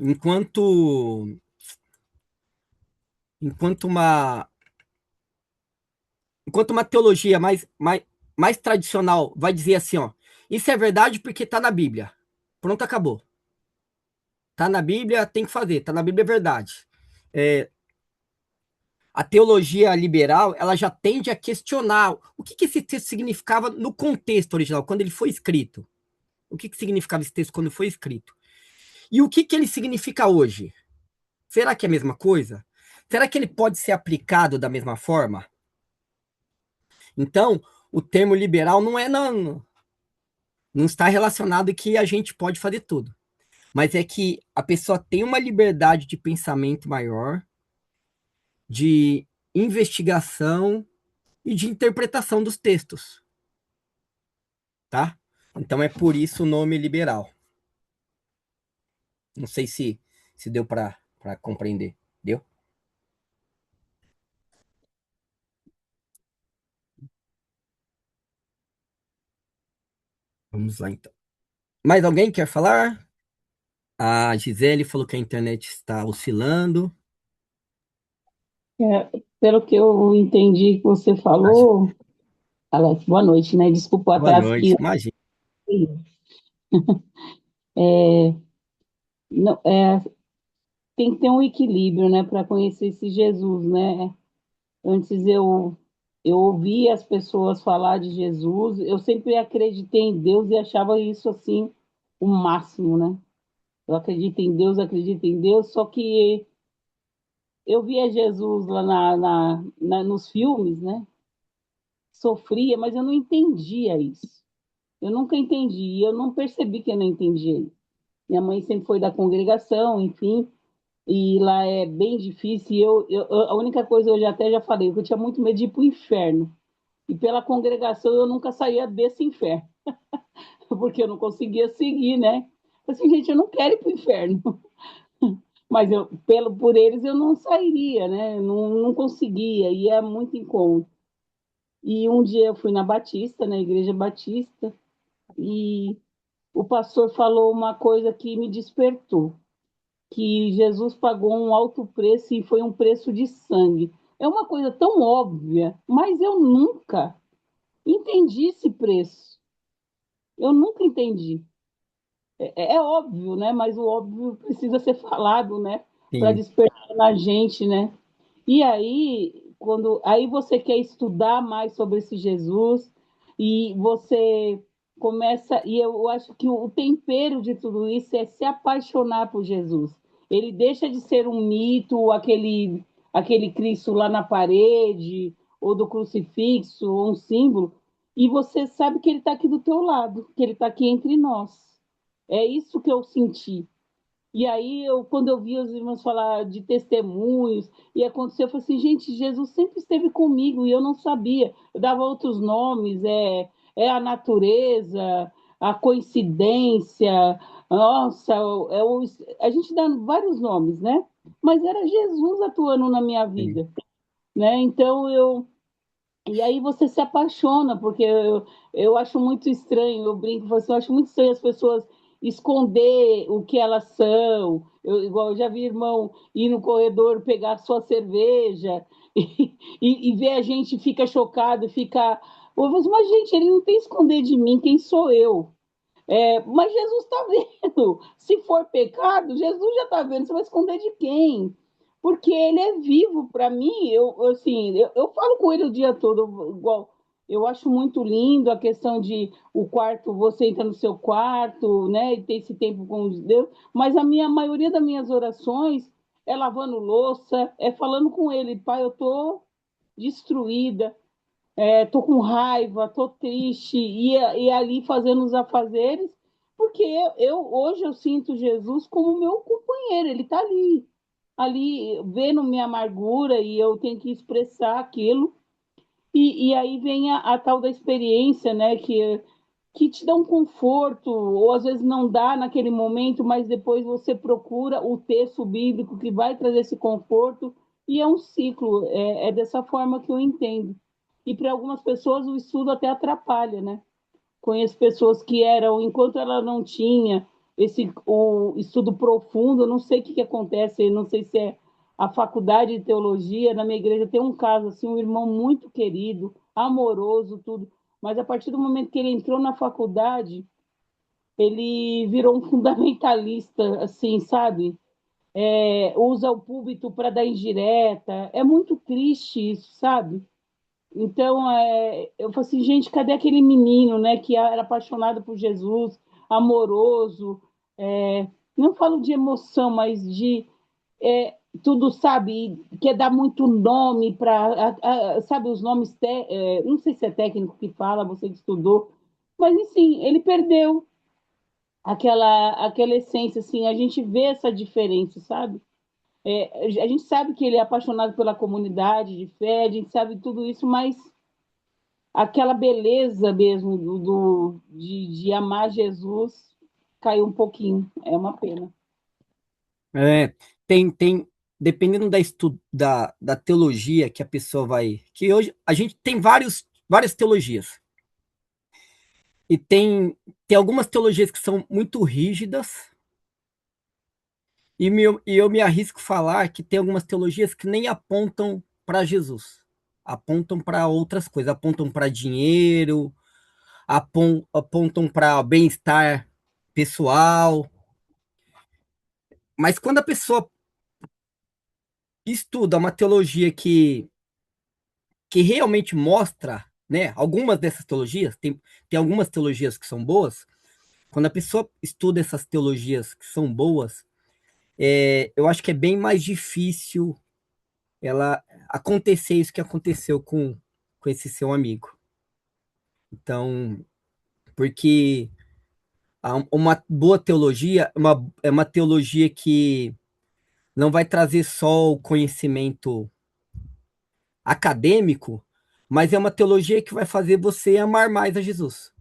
enquanto, enquanto uma enquanto uma teologia mais tradicional vai dizer assim, ó, isso é verdade porque está na Bíblia. Pronto, acabou. Está na Bíblia, tem que fazer. Está na Bíblia, é verdade. A teologia liberal, ela já tende a questionar o que esse texto significava no contexto original, quando ele foi escrito. O que significava esse texto quando foi escrito? E o que ele significa hoje? Será que é a mesma coisa? Será que ele pode ser aplicado da mesma forma? Então, o termo liberal não está relacionado que a gente pode fazer tudo, mas é que a pessoa tem uma liberdade de pensamento maior, de investigação e de interpretação dos textos, tá? Então é por isso o nome liberal. Não sei se deu para compreender. Deu? Vamos lá então. Mais alguém quer falar? A Gisele falou que a internet está oscilando. Pelo que eu entendi que você falou, Alex, boa noite, né? Desculpa o Boa atraso noite. que Imagina. é, não, tem que ter um equilíbrio, né, para conhecer esse Jesus, né? Antes eu ouvia as pessoas falar de Jesus, eu sempre acreditei em Deus e achava isso assim o máximo, né? Eu acredito em Deus, só que eu via Jesus lá nos filmes, né? Sofria, mas eu não entendia isso. Eu nunca entendi, eu não percebi que eu não entendia isso. Minha mãe sempre foi da congregação, enfim, e lá é bem difícil. E a única coisa, eu já falei, que eu tinha muito medo de ir para o inferno. E pela congregação eu nunca saía desse inferno, porque eu não conseguia seguir, né? Assim, gente, eu não quero ir para o inferno. Mas por eles eu não sairia, né? Não conseguia, e é muito incômodo. E um dia eu fui na Batista, na Igreja Batista, e o pastor falou uma coisa que me despertou, que Jesus pagou um alto preço e foi um preço de sangue. É uma coisa tão óbvia, mas eu nunca entendi esse preço. Eu nunca entendi. É óbvio, né? Mas o óbvio precisa ser falado, né? Para Sim, despertar na gente, né? E aí, aí você quer estudar mais sobre esse Jesus e você começa, e eu acho que o tempero de tudo isso é se apaixonar por Jesus. Ele deixa de ser um mito, aquele Cristo lá na parede, ou do crucifixo, ou um símbolo, e você sabe que ele está aqui do teu lado, que ele está aqui entre nós. É isso que eu senti. E aí, quando eu vi os irmãos falar de testemunhos, e aconteceu, eu falei assim, gente, Jesus sempre esteve comigo e eu não sabia. Eu dava outros nomes, a natureza, a coincidência, nossa, a gente dá vários nomes, né? Mas era Jesus atuando na minha sim. vida, né? Então, e aí você se apaixona, porque eu acho muito estranho, eu brinco, eu acho muito estranho as pessoas esconder o que elas são. Igual eu já vi irmão ir no corredor pegar sua cerveja e ver a gente fica chocado, fica. Eu falo assim, mas, gente, ele não tem que esconder de mim quem sou eu. Mas Jesus está vendo. Se for pecado, Jesus já está vendo. Você vai esconder de quem? Porque ele é vivo para mim. Eu falo com ele o dia todo, igual. Eu acho muito lindo a questão de o quarto, você entra no seu quarto, né, e tem esse tempo com Deus, mas a maioria das minhas orações é lavando louça, é falando com ele, pai, eu tô destruída, tô com raiva, tô triste, e ali fazendo os afazeres, Porque hoje eu sinto Jesus como meu companheiro, ele está ali vendo minha amargura e eu tenho que expressar aquilo. E aí vem a tal da experiência, né? Que te dá um conforto, ou às vezes não dá naquele momento, mas depois você procura o texto bíblico que vai trazer esse conforto, e é um ciclo, é dessa forma que eu entendo. E para algumas pessoas o estudo até atrapalha, né? Conheço pessoas que eram, enquanto ela não tinha o estudo profundo, eu não sei o que acontece, não sei se é a faculdade de teologia. Na minha igreja tem um caso, assim, um irmão muito querido, amoroso, tudo, mas a partir do momento que ele entrou na faculdade, ele virou um fundamentalista, assim, sabe? Usa o púlpito para dar indireta, é muito triste isso, sabe? Então, eu falei assim, gente, cadê aquele menino, né, que era apaixonado por Jesus, amoroso, não falo de emoção, mas de tudo, sabe, quer dar muito nome para, sabe, os nomes, não sei se é técnico que fala, você que estudou, mas, enfim, ele perdeu aquela essência, assim, a gente vê essa diferença, sabe? A gente sabe que ele é apaixonado pela comunidade de fé, a gente sabe tudo isso, mas aquela beleza mesmo de amar Jesus caiu um pouquinho. É uma pena. É, tem, dependendo da teologia que a pessoa vai. Que hoje a gente tem várias teologias. E tem algumas teologias que são muito rígidas, e eu me arrisco a falar que tem algumas teologias que nem apontam para Jesus, apontam para outras coisas, apontam para dinheiro, apontam para bem-estar pessoal. Mas quando a pessoa estuda uma teologia que realmente mostra, né, algumas dessas teologias, tem algumas teologias que são boas, quando a pessoa estuda essas teologias que são boas, eu acho que é bem mais difícil ela acontecer isso que aconteceu com esse seu amigo. Então, porque uma boa teologia é uma teologia que não vai trazer só o conhecimento acadêmico, mas é uma teologia que vai fazer você amar mais a Jesus,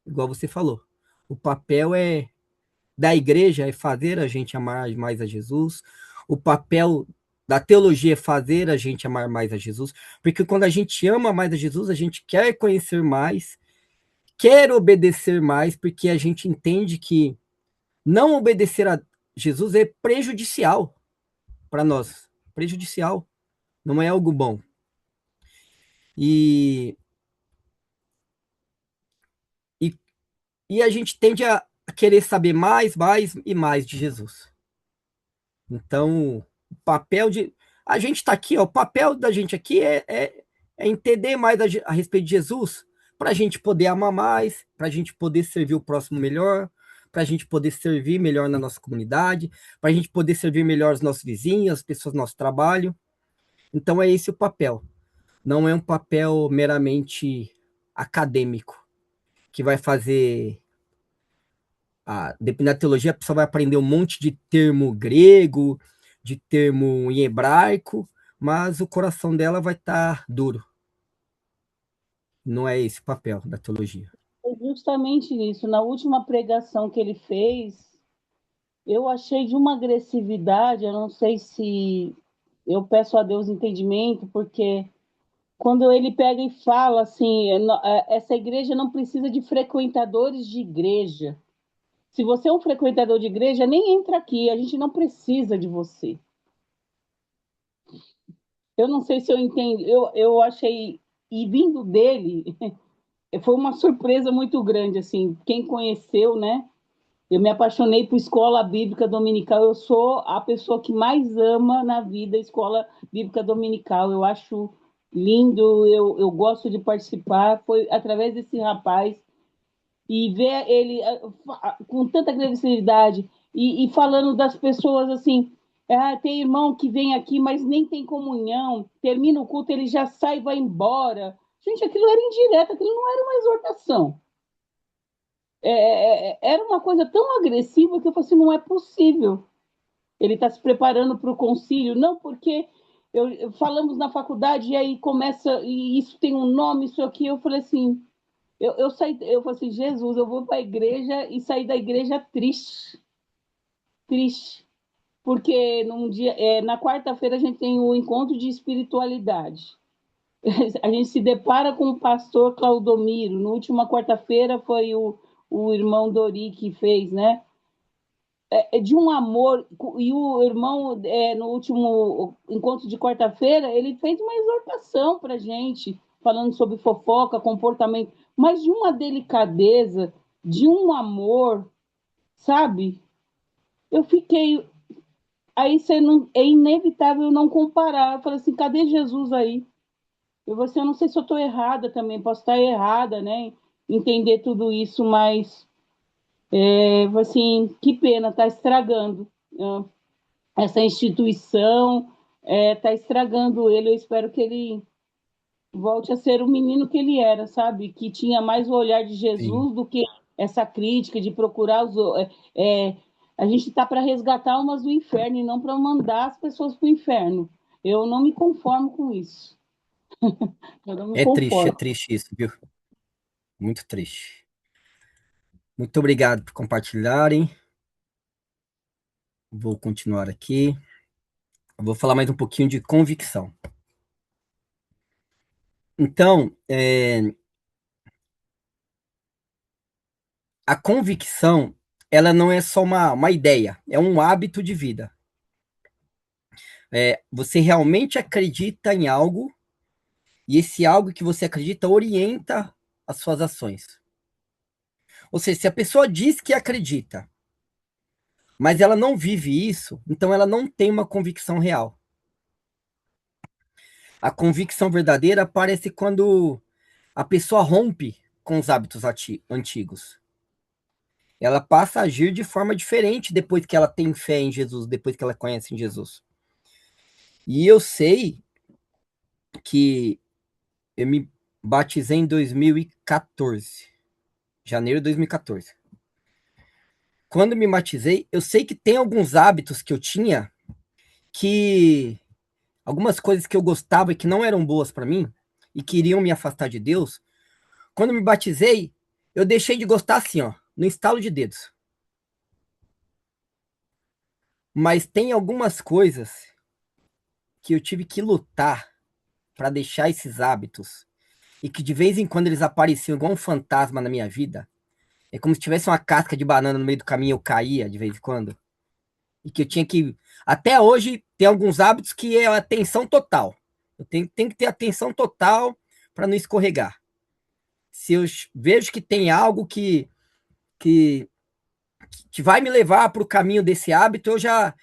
igual você falou. O papel da igreja é fazer a gente amar mais a Jesus. O papel da teologia é fazer a gente amar mais a Jesus, porque quando a gente ama mais a Jesus, a gente quer conhecer mais, quer obedecer mais, porque a gente entende que não obedecer a Jesus é prejudicial para nós, prejudicial, não é algo bom. E, e, e a gente tende a querer saber mais e mais de Jesus. Então, o papel de. A gente está aqui, ó, o papel da gente aqui é entender mais a respeito de Jesus, para a gente poder amar mais, para a gente poder servir o próximo melhor, para a gente poder servir melhor na nossa comunidade, para a gente poder servir melhor os nossos vizinhos, as pessoas do nosso trabalho. Então, é esse o papel. Não é um papel meramente acadêmico, que vai fazer dependendo da teologia, a pessoa vai aprender um monte de termo grego, de termo em hebraico, mas o coração dela vai estar duro. Não é esse o papel da teologia. Foi justamente isso. Na última pregação que ele fez, eu achei de uma agressividade. Eu não sei se eu peço a Deus entendimento, porque quando ele pega e fala assim, essa igreja não precisa de frequentadores de igreja. Se você é um frequentador de igreja, nem entra aqui, a gente não precisa de você. Eu não sei se eu entendo, eu achei, e vindo dele, foi uma surpresa muito grande, assim, quem conheceu, né? Eu me apaixonei por escola bíblica dominical, eu sou a pessoa que mais ama na vida a escola bíblica dominical, eu acho lindo, eu gosto de participar, foi através desse rapaz, e ver ele com tanta agressividade e falando das pessoas assim, tem irmão que vem aqui, mas nem tem comunhão, termina o culto, ele já sai e vai embora. Gente, aquilo era indireta, aquilo não era uma exortação. Era uma coisa tão agressiva que eu falei assim, não é possível. Ele está se preparando para o concílio, não porque falamos na faculdade e aí começa, e isso tem um nome, isso aqui. Eu falei assim, eu falei assim, Jesus, eu vou para a igreja e sair da igreja triste, triste, porque na quarta-feira a gente tem o encontro de espiritualidade. A gente se depara com o pastor Claudomiro. Na última quarta-feira foi o irmão Dori que fez, né? De um amor. E o irmão, no último encontro de quarta-feira, ele fez uma exortação para a gente, falando sobre fofoca, comportamento, mas de uma delicadeza, de um amor, sabe? Eu fiquei. Aí é inevitável não comparar. Eu falei assim: cadê Jesus aí? Eu não sei se eu estou errada também, posso estar errada, né? Entender tudo isso, mas assim, que pena, está estragando, né? Essa instituição está estragando ele. Eu espero que ele volte a ser o menino que ele era, sabe? Que tinha mais o olhar de Sim. Jesus do que essa crítica de procurar os. A gente está para resgatar almas do inferno e não para mandar as pessoas para o inferno. Eu não me conformo com isso. Eu não me É conformo. triste isso, viu? Muito triste. Muito obrigado por compartilharem. Vou continuar aqui. Eu vou falar mais um pouquinho de convicção. Então, a convicção, ela não é só uma ideia, é um hábito de vida. Você realmente acredita em algo e esse algo que você acredita orienta as suas ações. Ou seja, se a pessoa diz que acredita, mas ela não vive isso, então ela não tem uma convicção real. A convicção verdadeira aparece quando a pessoa rompe com os hábitos antigos. Ela passa a agir de forma diferente depois que ela tem fé em Jesus, depois que ela conhece em Jesus. E eu sei que eu me batizei em 2014, janeiro de 2014. Quando me batizei, eu sei que tem alguns hábitos que eu tinha que algumas coisas que eu gostava e que não eram boas para mim e queriam me afastar de Deus. Quando me batizei, eu deixei de gostar assim, ó, no estalo de dedos. Mas tem algumas coisas que eu tive que lutar para deixar esses hábitos e que de vez em quando eles apareciam igual um fantasma na minha vida. É como se tivesse uma casca de banana no meio do caminho, eu caía de vez em quando. E que eu tinha que. Até hoje, tem alguns hábitos que é atenção total. Eu tenho que ter atenção total para não escorregar. Se eu vejo que tem algo que, que vai me levar para o caminho desse hábito, eu já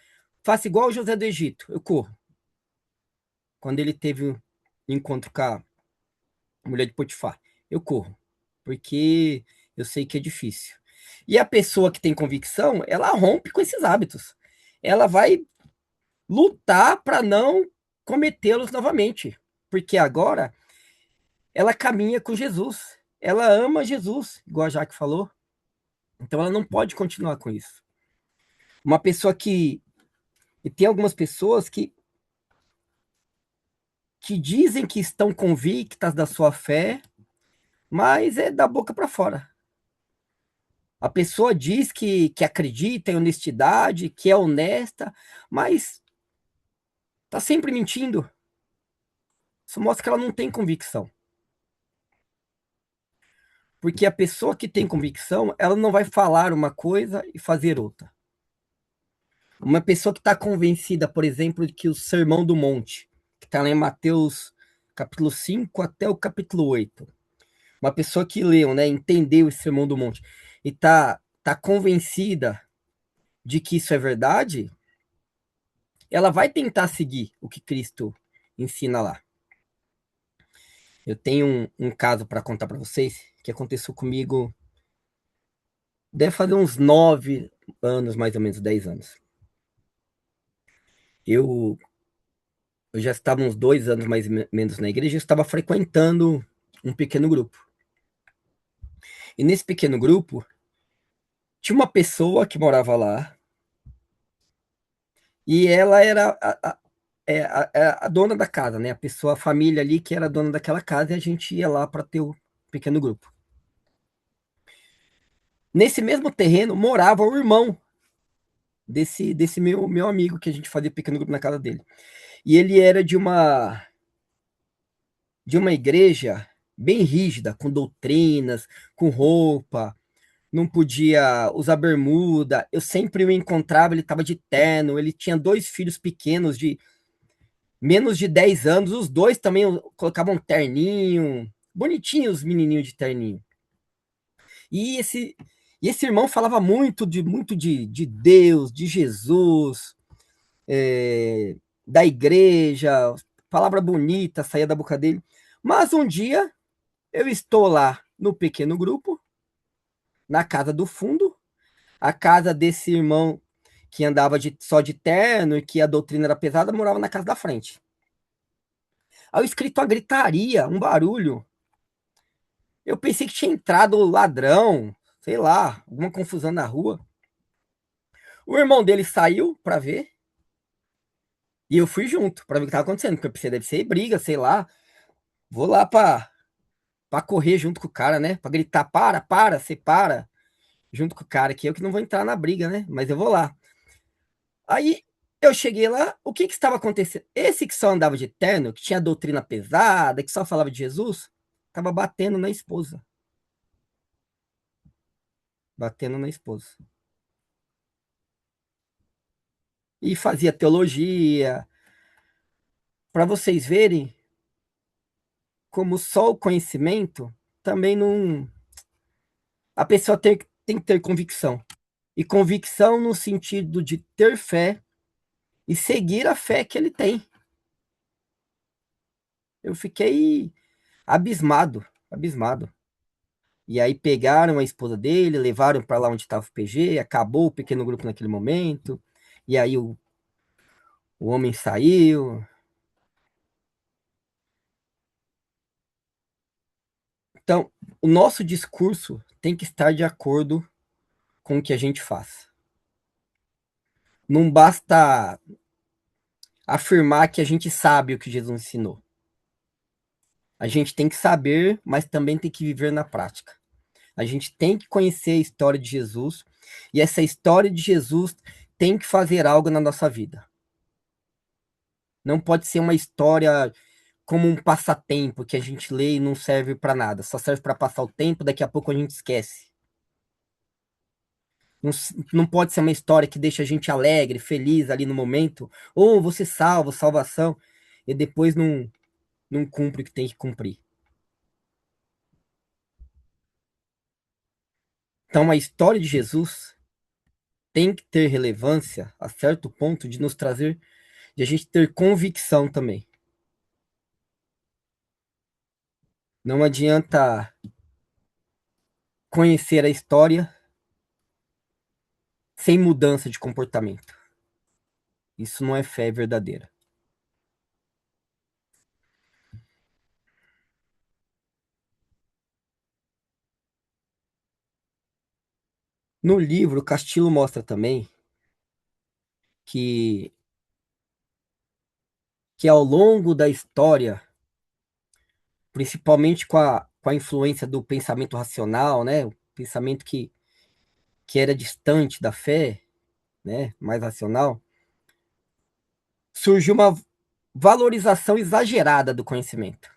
faço igual o José do Egito, eu corro. Quando ele teve um encontro com a mulher de Potifar, eu corro, porque eu sei que é difícil. E a pessoa que tem convicção, ela rompe com esses hábitos. Ela vai lutar para não cometê-los novamente, porque agora ela caminha com Jesus. Ela ama Jesus, igual a Jaque falou. Então ela não pode continuar com isso. Uma pessoa que. E tem algumas pessoas que dizem que estão convictas da sua fé, mas é da boca para fora. A pessoa diz que acredita em honestidade, que é honesta, mas está sempre mentindo. Isso mostra que ela não tem convicção. Porque a pessoa que tem convicção, ela não vai falar uma coisa e fazer outra. Uma pessoa que está convencida, por exemplo, de que o Sermão do Monte, que está lá em Mateus capítulo 5 até o capítulo 8, uma pessoa que leu, né, entendeu esse Sermão do Monte, e tá convencida de que isso é verdade, ela vai tentar seguir o que Cristo ensina lá. Eu tenho um caso para contar para vocês, que aconteceu comigo, deve fazer uns 9 anos, mais ou menos 10 anos. Eu já estava uns 2 anos mais ou menos na igreja, eu estava frequentando um pequeno grupo. E nesse pequeno grupo, Tinha uma pessoa que morava lá e ela era a dona da casa, né? A pessoa, a família ali que era dona daquela casa e a gente ia lá para ter o pequeno grupo. Nesse mesmo terreno morava o irmão desse meu amigo que a gente fazia pequeno grupo na casa dele. E ele era de uma igreja bem rígida, com doutrinas, com roupa, não podia usar bermuda. Eu sempre o encontrava, ele estava de terno, ele tinha dois filhos pequenos de menos de 10 anos, os dois também colocavam terninho, bonitinhos os menininhos de terninho. E esse irmão falava muito de Deus, de Jesus, da igreja, palavra bonita saía da boca dele. Mas um dia eu estou lá no pequeno grupo, na casa do fundo, a casa desse irmão que andava só de terno e que a doutrina era pesada, morava na casa da frente. Aí eu escrito uma gritaria, um barulho. Eu pensei que tinha entrado ladrão, sei lá, alguma confusão na rua. O irmão dele saiu para ver e eu fui junto para ver o que estava acontecendo, porque eu pensei, deve ser briga, sei lá. Vou lá para correr junto com o cara, né? Para gritar, você para, junto com o cara, que eu que não vou entrar na briga, né? Mas eu vou lá. Aí eu cheguei lá, o que estava acontecendo? Esse que só andava de terno, que tinha doutrina pesada, que só falava de Jesus, estava batendo na esposa. Batendo na esposa. E fazia teologia, para vocês verem como só o conhecimento também não. A pessoa tem que ter convicção. E convicção no sentido de ter fé e seguir a fé que ele tem. Eu fiquei abismado, abismado. E aí pegaram a esposa dele, levaram para lá onde estava o PG, acabou o pequeno grupo naquele momento. E aí o homem saiu. Então, o nosso discurso tem que estar de acordo com o que a gente faz. Não basta afirmar que a gente sabe o que Jesus ensinou. A gente tem que saber, mas também tem que viver na prática. A gente tem que conhecer a história de Jesus e essa história de Jesus tem que fazer algo na nossa vida. Não pode ser uma história como um passatempo que a gente lê e não serve para nada, só serve para passar o tempo, daqui a pouco a gente esquece. Não, não pode ser uma história que deixa a gente alegre, feliz ali no momento, ou você salva, salvação, e depois não cumpre o que tem que cumprir. Então, a história de Jesus tem que ter relevância a certo ponto de nos trazer, de a gente ter convicção também. Não adianta conhecer a história sem mudança de comportamento. Isso não é fé verdadeira. No livro, Castillo mostra também que, que ao longo da história, principalmente com a influência do pensamento racional, né, o pensamento que era distante da fé, né, mais racional, surgiu uma valorização exagerada do conhecimento.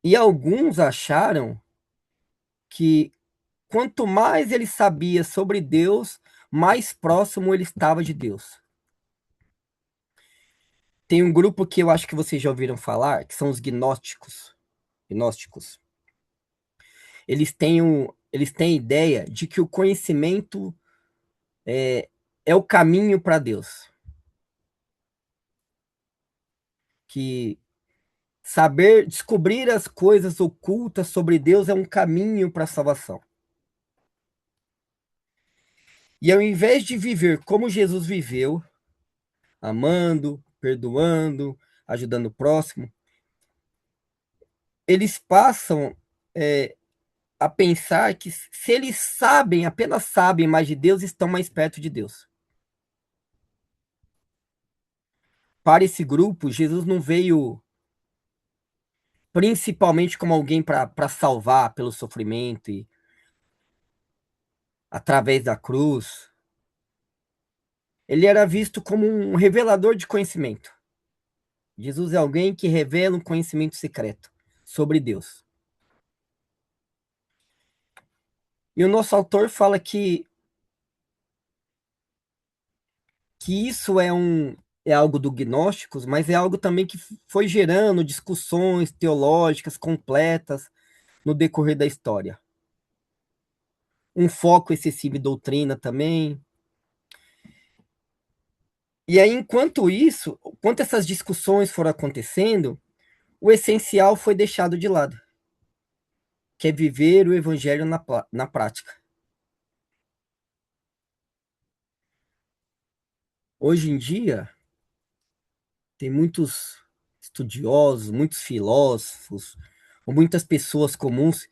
E alguns acharam que quanto mais ele sabia sobre Deus, mais próximo ele estava de Deus. Tem um grupo que eu acho que vocês já ouviram falar, que são os gnósticos. Gnósticos. Eles têm a ideia de que o conhecimento é o caminho para Deus. Que saber, descobrir as coisas ocultas sobre Deus é um caminho para a salvação. E ao invés de viver como Jesus viveu, amando, perdoando, ajudando o próximo, eles passam a pensar que se eles sabem, apenas sabem mais de Deus, estão mais perto de Deus. Para esse grupo, Jesus não veio principalmente como alguém para salvar pelo sofrimento e através da cruz. Ele era visto como um revelador de conhecimento. Jesus é alguém que revela um conhecimento secreto sobre Deus. E o nosso autor fala que isso é algo do gnósticos, mas é algo também que foi gerando discussões teológicas completas no decorrer da história. Um foco excessivo em doutrina também. E aí, enquanto essas discussões foram acontecendo, o essencial foi deixado de lado, que é viver o evangelho na prática. Hoje em dia, tem muitos estudiosos, muitos filósofos, ou muitas pessoas comuns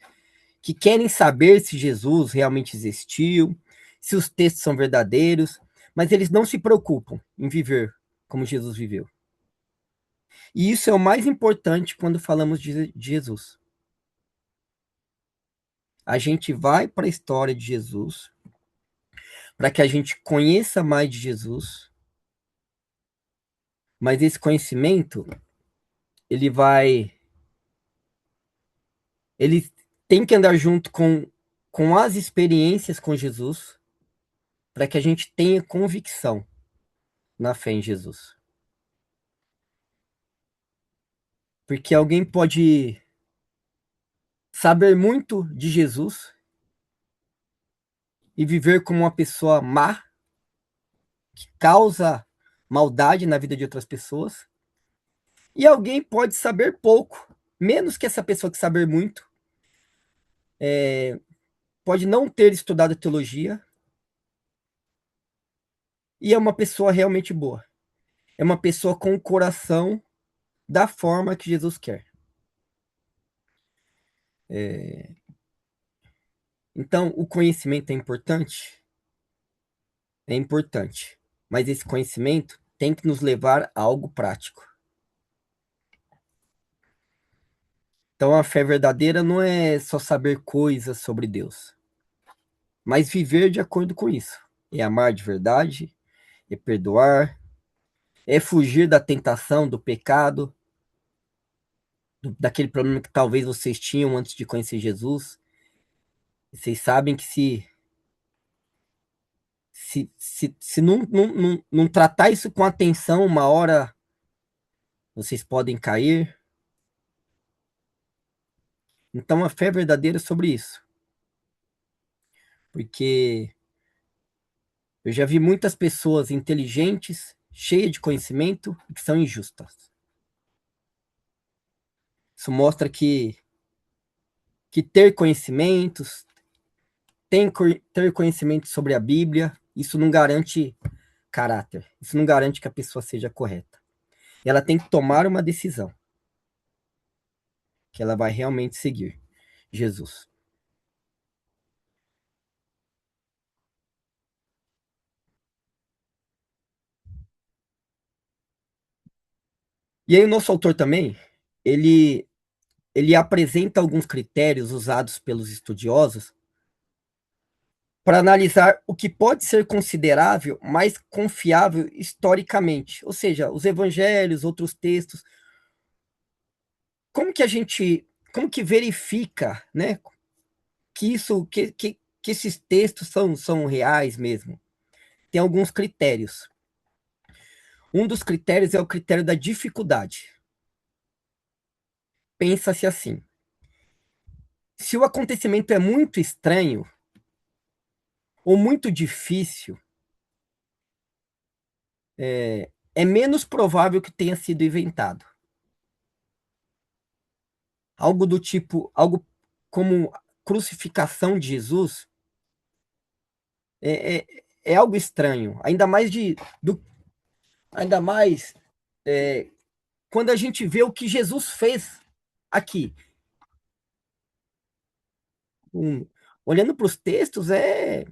que querem saber se Jesus realmente existiu, se os textos são verdadeiros, mas eles não se preocupam em viver como Jesus viveu. E isso é o mais importante quando falamos de Jesus. A gente vai para a história de Jesus para que a gente conheça mais de Jesus, mas esse conhecimento ele ele tem que andar junto com as experiências com Jesus, para que a gente tenha convicção na fé em Jesus. Porque alguém pode saber muito de Jesus e viver como uma pessoa má, que causa maldade na vida de outras pessoas, e alguém pode saber pouco, menos que essa pessoa que saber muito, pode não ter estudado teologia, e é uma pessoa realmente boa. É uma pessoa com o coração da forma que Jesus quer. Então, o conhecimento é importante? É importante. Mas esse conhecimento tem que nos levar a algo prático. Então, a fé verdadeira não é só saber coisas sobre Deus, mas viver de acordo com isso. É amar de verdade, é perdoar, é fugir da tentação, do pecado, daquele problema que talvez vocês tinham antes de conhecer Jesus. Vocês sabem que se não tratar isso com atenção, uma hora vocês podem cair. Então, a fé verdadeira é sobre isso. Porque eu já vi muitas pessoas inteligentes, cheias de conhecimento, que são injustas. Isso mostra que ter conhecimentos, ter conhecimento sobre a Bíblia, isso não garante caráter. Isso não garante que a pessoa seja correta. Ela tem que tomar uma decisão, que ela vai realmente seguir Jesus. E aí o nosso autor também, ele, ele apresenta alguns critérios usados pelos estudiosos para analisar o que pode ser considerável mais confiável historicamente, ou seja, os evangelhos, outros textos. Como que verifica, né, que esses textos são reais mesmo? Tem alguns critérios. Um dos critérios é o critério da dificuldade. Pensa-se assim: se o acontecimento é muito estranho ou muito difícil, é menos provável que tenha sido inventado. Algo do tipo, algo como crucificação de Jesus, é algo estranho, ainda mais quando a gente vê o que Jesus fez aqui. Um- Olhando para os textos, é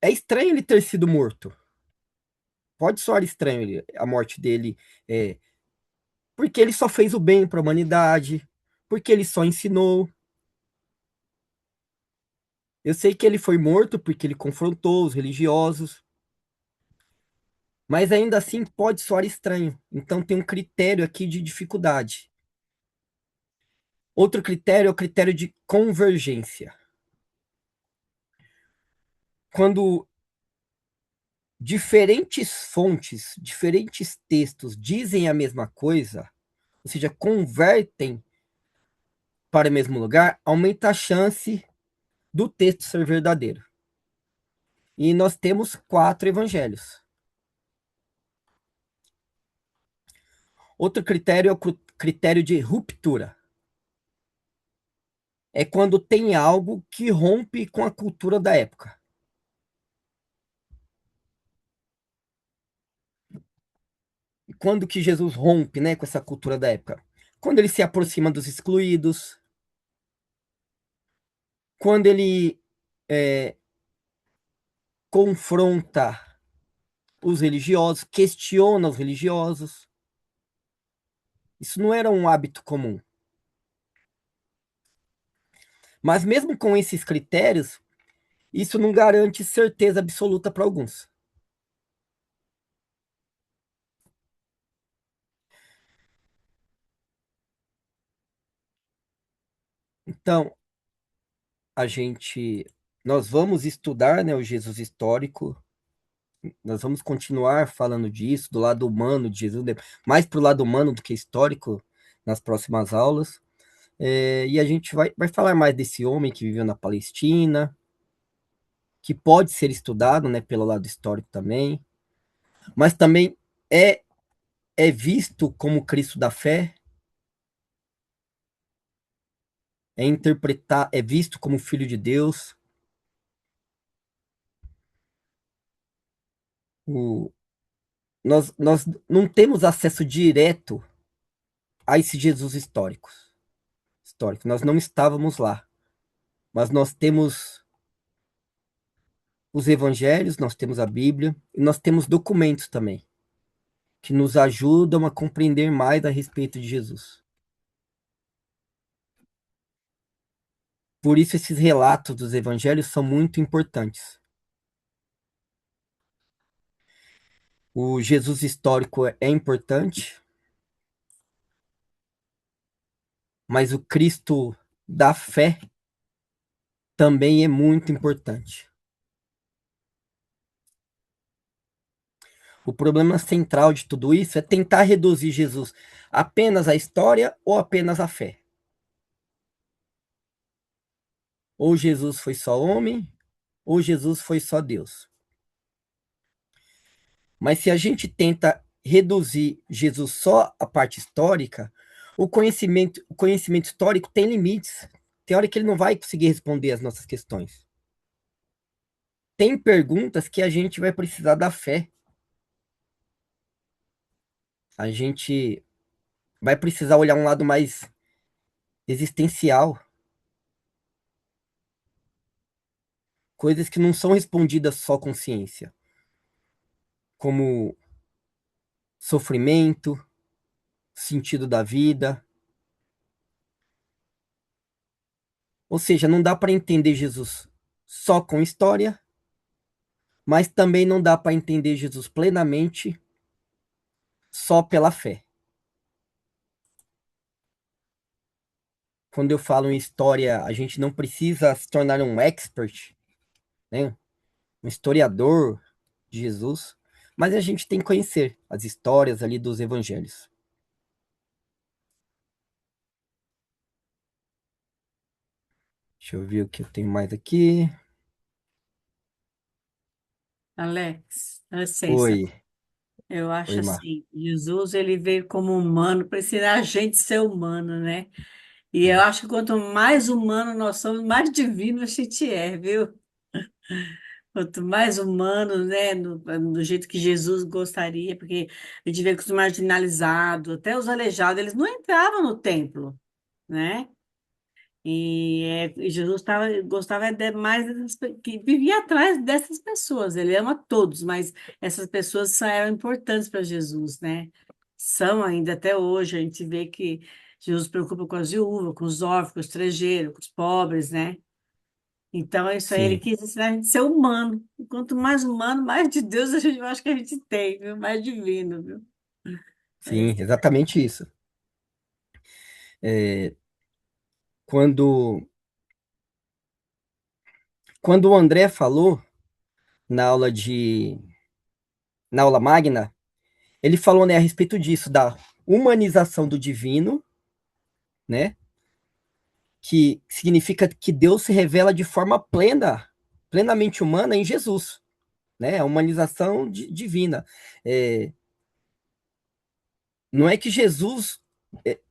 estranho ele ter sido morto. Pode soar estranho a morte dele, é, porque ele só fez o bem para a humanidade, porque ele só ensinou. Eu sei que ele foi morto porque ele confrontou os religiosos, mas ainda assim pode soar estranho. Então tem um critério aqui de dificuldade. Outro critério é o critério de convergência. Quando diferentes fontes, diferentes textos dizem a mesma coisa, ou seja, convertem para o mesmo lugar, aumenta a chance do texto ser verdadeiro. E nós temos 4 evangelhos. Outro critério é o critério de ruptura. É quando tem algo que rompe com a cultura da época. E quando que Jesus rompe, né, com essa cultura da época? Quando ele se aproxima dos excluídos, quando ele é, confronta os religiosos, questiona os religiosos. Isso não era um hábito comum. Mas mesmo com esses critérios, isso não garante certeza absoluta para alguns. Então, nós vamos estudar, né, o Jesus histórico, nós vamos continuar falando disso, do lado humano de Jesus, mais para o lado humano do que histórico, nas próximas aulas. E a gente vai falar mais desse homem que viveu na Palestina, que pode ser estudado, né, pelo lado histórico também, mas também é, é visto como Cristo da fé, é visto como Filho de Deus. O, nós não temos acesso direto a esse Jesus histórico. Nós não estávamos lá, mas nós temos os evangelhos, nós temos a Bíblia e nós temos documentos também que nos ajudam a compreender mais a respeito de Jesus. Por isso esses relatos dos evangelhos são muito importantes. O Jesus histórico é importante, mas o Cristo da fé também é muito importante. O problema central de tudo isso é tentar reduzir Jesus apenas à história ou apenas à fé. Ou Jesus foi só homem, ou Jesus foi só Deus. Mas se a gente tenta reduzir Jesus só à parte histórica, o conhecimento histórico tem limites. Tem hora que ele não vai conseguir responder as nossas questões. Tem perguntas que a gente vai precisar da fé. A gente vai precisar olhar um lado mais existencial, coisas que não são respondidas só com ciência, como sofrimento, sentido da vida. Ou seja, não dá para entender Jesus só com história, mas também não dá para entender Jesus plenamente só pela fé. Quando eu falo em história, a gente não precisa se tornar um expert, né? Um historiador de Jesus, mas a gente tem que conhecer as histórias ali dos evangelhos. Deixa eu ver o que eu tenho mais aqui. Alex, dá licença. Oi, Eu acho oi, Mar. assim, Jesus ele veio como humano para ensinar a gente a ser humano, né? E eu acho que quanto mais humano nós somos, mais divino a gente é, viu? Quanto mais humano, né, do jeito que Jesus gostaria, porque a gente vê que os marginalizados, até os aleijados, eles não entravam no templo, né? E Jesus gostava mais que vivia atrás dessas pessoas. Ele ama todos, mas essas pessoas só eram importantes para Jesus, né? São ainda até hoje. A gente vê que Jesus se preocupa com as viúvas, com os órfãos, com os estrangeiros, com os pobres, né? Então, é isso aí, ele Sim, quis ensinar a gente a ser humano. E quanto mais humano, mais de Deus eu acho que a gente tem, viu? Mais divino, viu? É sim, isso. exatamente isso. É, quando, quando o André falou na aula na aula magna, ele falou, né, a respeito disso, da humanização do divino, né, que significa que Deus se revela de forma plena, plenamente humana em Jesus, né, a humanização divina. É, não é que Jesus, é,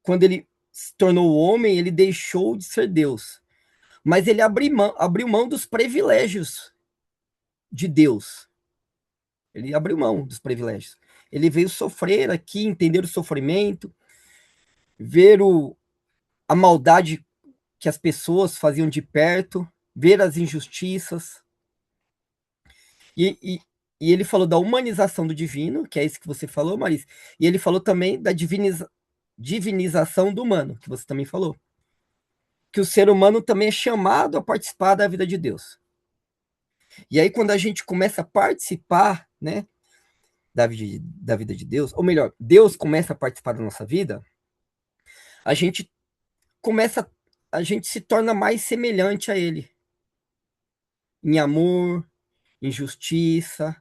quando ele se tornou homem, ele deixou de ser Deus, mas ele abriu mão dos privilégios de Deus. Ele abriu mão dos privilégios. Ele veio sofrer aqui, entender o sofrimento, ver a maldade que as pessoas faziam de perto, ver as injustiças. E, e, e ele falou da humanização do divino, que é isso que você falou, Maris. E ele falou também da divinização do humano, que você também falou. Que o ser humano também é chamado a participar da vida de Deus. E aí, quando a gente começa a participar, né, da vida de Deus, ou melhor, Deus começa a participar da nossa vida, a gente começa, a gente se torna mais semelhante a Ele, em amor, em justiça.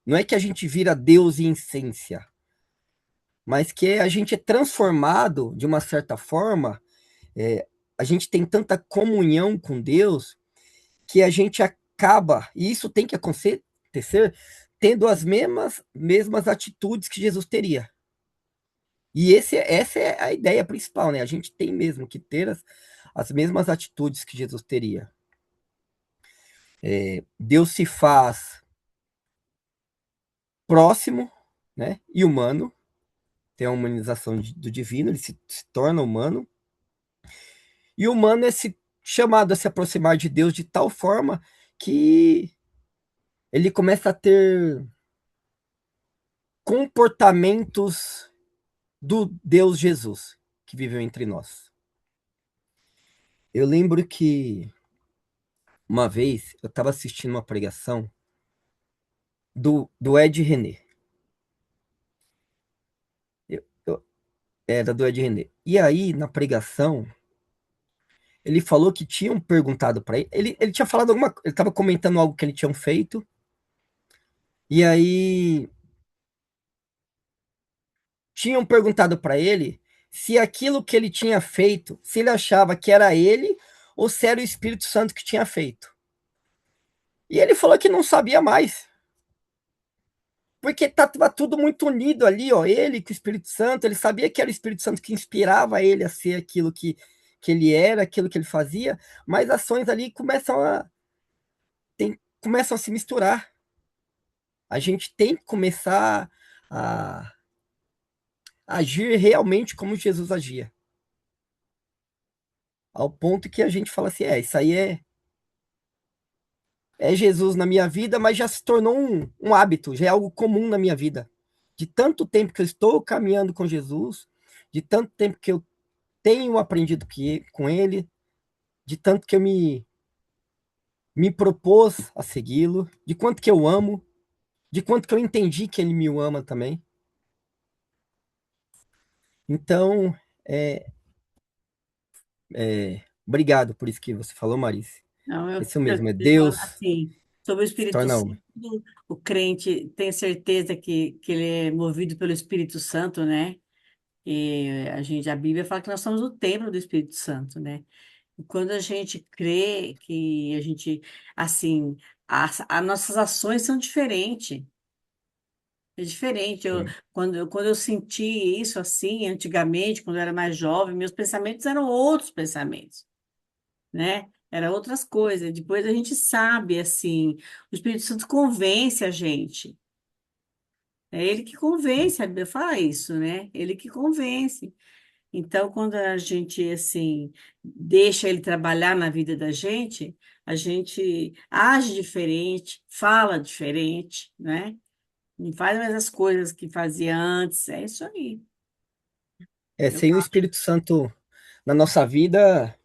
Não é que a gente vira Deus em essência, mas que a gente é transformado de uma certa forma, é, a gente tem tanta comunhão com Deus que a gente acaba, e isso tem que acontecer, tendo as mesmas atitudes que Jesus teria. E essa é a ideia principal, né? A gente tem mesmo que ter as mesmas atitudes que Jesus teria. Deus se faz próximo, né? E humano, tem a humanização do divino, ele se torna humano. E o humano é chamado a se aproximar de Deus de tal forma que ele começa a ter comportamentos do Deus Jesus que viveu entre nós. Eu lembro que uma vez eu estava assistindo uma pregação do Ed René. Era do Ed René. E aí, na pregação, ele falou que tinham perguntado para ele. Ele tinha falado alguma coisa, ele estava comentando algo que ele tinha feito. E aí, tinham perguntado para ele se aquilo que ele tinha feito, se ele achava que era ele ou se era o Espírito Santo que tinha feito. E ele falou que não sabia mais. Porque estava tudo muito unido ali, ó, ele com o Espírito Santo, ele sabia que era o Espírito Santo que inspirava ele a ser aquilo que ele era, aquilo que ele fazia, mas ações ali começam a se misturar. A gente tem que começar a agir realmente como Jesus agia. Ao ponto que a gente fala assim, isso aí é Jesus na minha vida, mas já se tornou um hábito, já é algo comum na minha vida. De tanto tempo que eu estou caminhando com Jesus, de tanto tempo que eu tenho aprendido com ele, de tanto que eu me propôs a segui-lo, de quanto que eu amo, de quanto que eu entendi que ele me ama também. Então, obrigado por isso que você falou, Marice. Não, Isso mesmo, é eu falo Deus assim, sobre o se Espírito torna Santo, uma. o crente tem certeza que ele é movido pelo Espírito Santo, né? E a Bíblia fala que nós somos o templo do Espírito Santo, né? E quando a gente crê que a gente, assim, as nossas ações são diferentes. É diferente. Sim, Quando eu senti isso assim, antigamente, quando eu era mais jovem, meus pensamentos eram outros pensamentos, né? Era outras coisas. Depois a gente sabe, assim, o Espírito Santo convence a gente. É ele que convence, a Bíblia fala isso, né? Ele que convence. Então, quando a gente, assim, deixa ele trabalhar na vida da gente, a gente age diferente, fala diferente, né? Não faz mais as coisas que fazia antes. É isso aí. Eu Sem o Espírito Santo na nossa vida,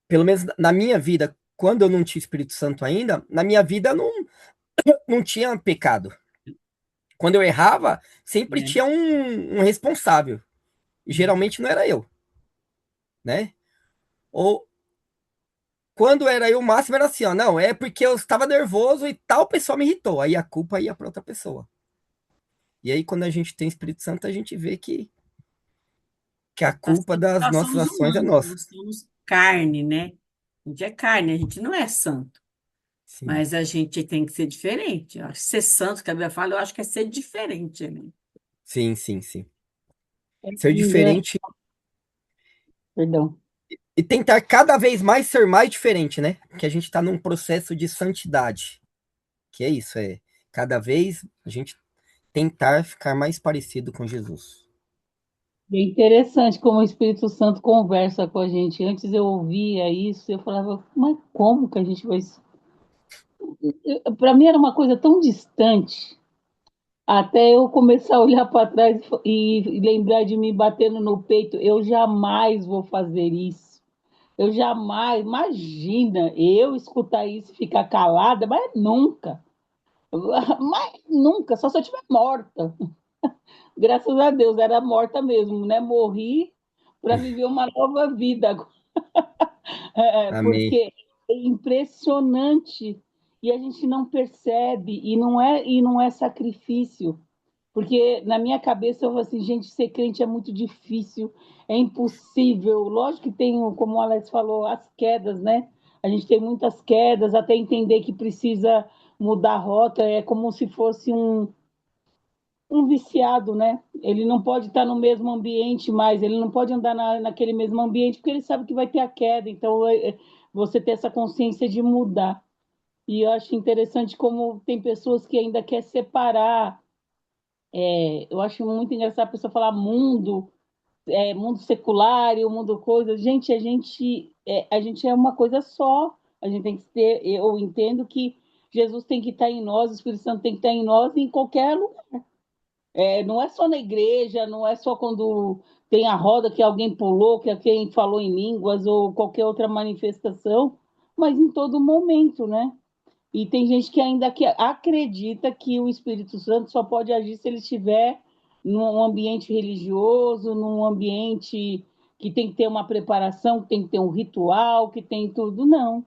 pelo menos na minha vida, quando eu não tinha Espírito Santo ainda, na minha vida não tinha pecado. Quando eu errava, sempre né? tinha um responsável. E geralmente não era eu, né? Ou quando era eu, o máximo era assim, ó, não, é porque eu estava nervoso e tal pessoa me irritou. Aí a culpa ia para outra pessoa. E aí, quando a gente tem Espírito Santo, a gente vê que a culpa Assim, das nós nossas somos ações é humanos, nossa. nós somos carne, né? A gente é carne, a gente não é santo. Sim, Mas a gente tem que ser diferente. Eu acho que ser santo, que a Bíblia fala, eu acho que é ser diferente, né? sim, sim, sim. É Ser engraçado, diferente perdão. e tentar cada vez mais ser mais diferente, né? Que a gente está num processo de santidade. Que é isso, é cada vez a gente tentar ficar mais parecido com Jesus. É interessante como o Espírito Santo conversa com a gente. Antes eu ouvia isso, eu falava, mas como que a gente vai. Para mim era uma coisa tão distante, até eu começar a olhar para trás e lembrar de me batendo no peito. Eu jamais vou fazer isso. Eu jamais, imagina eu escutar isso e ficar calada, mas nunca. Mas nunca, só se eu estiver morta. Graças a Deus, era morta mesmo, né? Morri para viver uma nova vida. Amém. Porque é impressionante e a gente não percebe e não é sacrifício. Porque na minha cabeça eu falo assim, gente, ser crente é muito difícil, é impossível. Lógico que tem, como o Alex falou, as quedas, né? A gente tem muitas quedas até entender que precisa mudar a rota, é como se fosse um viciado, né? Ele não pode estar no mesmo ambiente mais, ele não pode andar naquele mesmo ambiente porque ele sabe que vai ter a queda. Então, você ter essa consciência de mudar. E eu acho interessante como tem pessoas que ainda quer separar. Eu acho muito engraçado a pessoa falar mundo, mundo secular e o mundo coisa. Gente, a gente é uma coisa só. A gente tem que ter. Eu entendo que Jesus tem que estar em nós, o Espírito Santo tem que estar em nós em qualquer lugar. Não é só na igreja, não é só quando tem a roda que alguém pulou, que alguém falou em línguas ou qualquer outra manifestação, mas em todo momento, né? E tem gente que ainda acredita que o Espírito Santo só pode agir se ele estiver num ambiente religioso, num ambiente que tem que ter uma preparação, que tem que ter um ritual, que tem tudo. Não.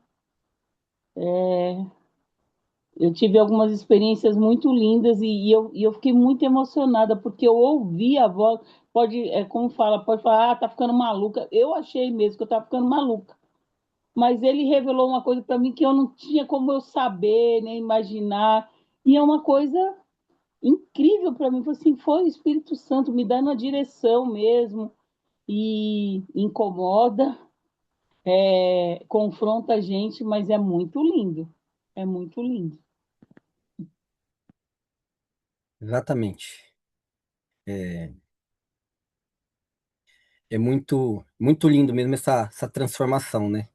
Eu tive algumas experiências muito lindas e eu fiquei muito emocionada, porque eu ouvi a voz, como fala, pode falar, tá ficando maluca. Eu achei mesmo que eu estava ficando maluca. Mas ele revelou uma coisa para mim que eu não tinha como eu saber, nem imaginar. E é uma coisa incrível para mim. Foi o Espírito Santo me dando a direção mesmo. E incomoda, confronta a gente, mas é muito lindo. É muito lindo. Exatamente. É, é muito lindo mesmo essa transformação, né?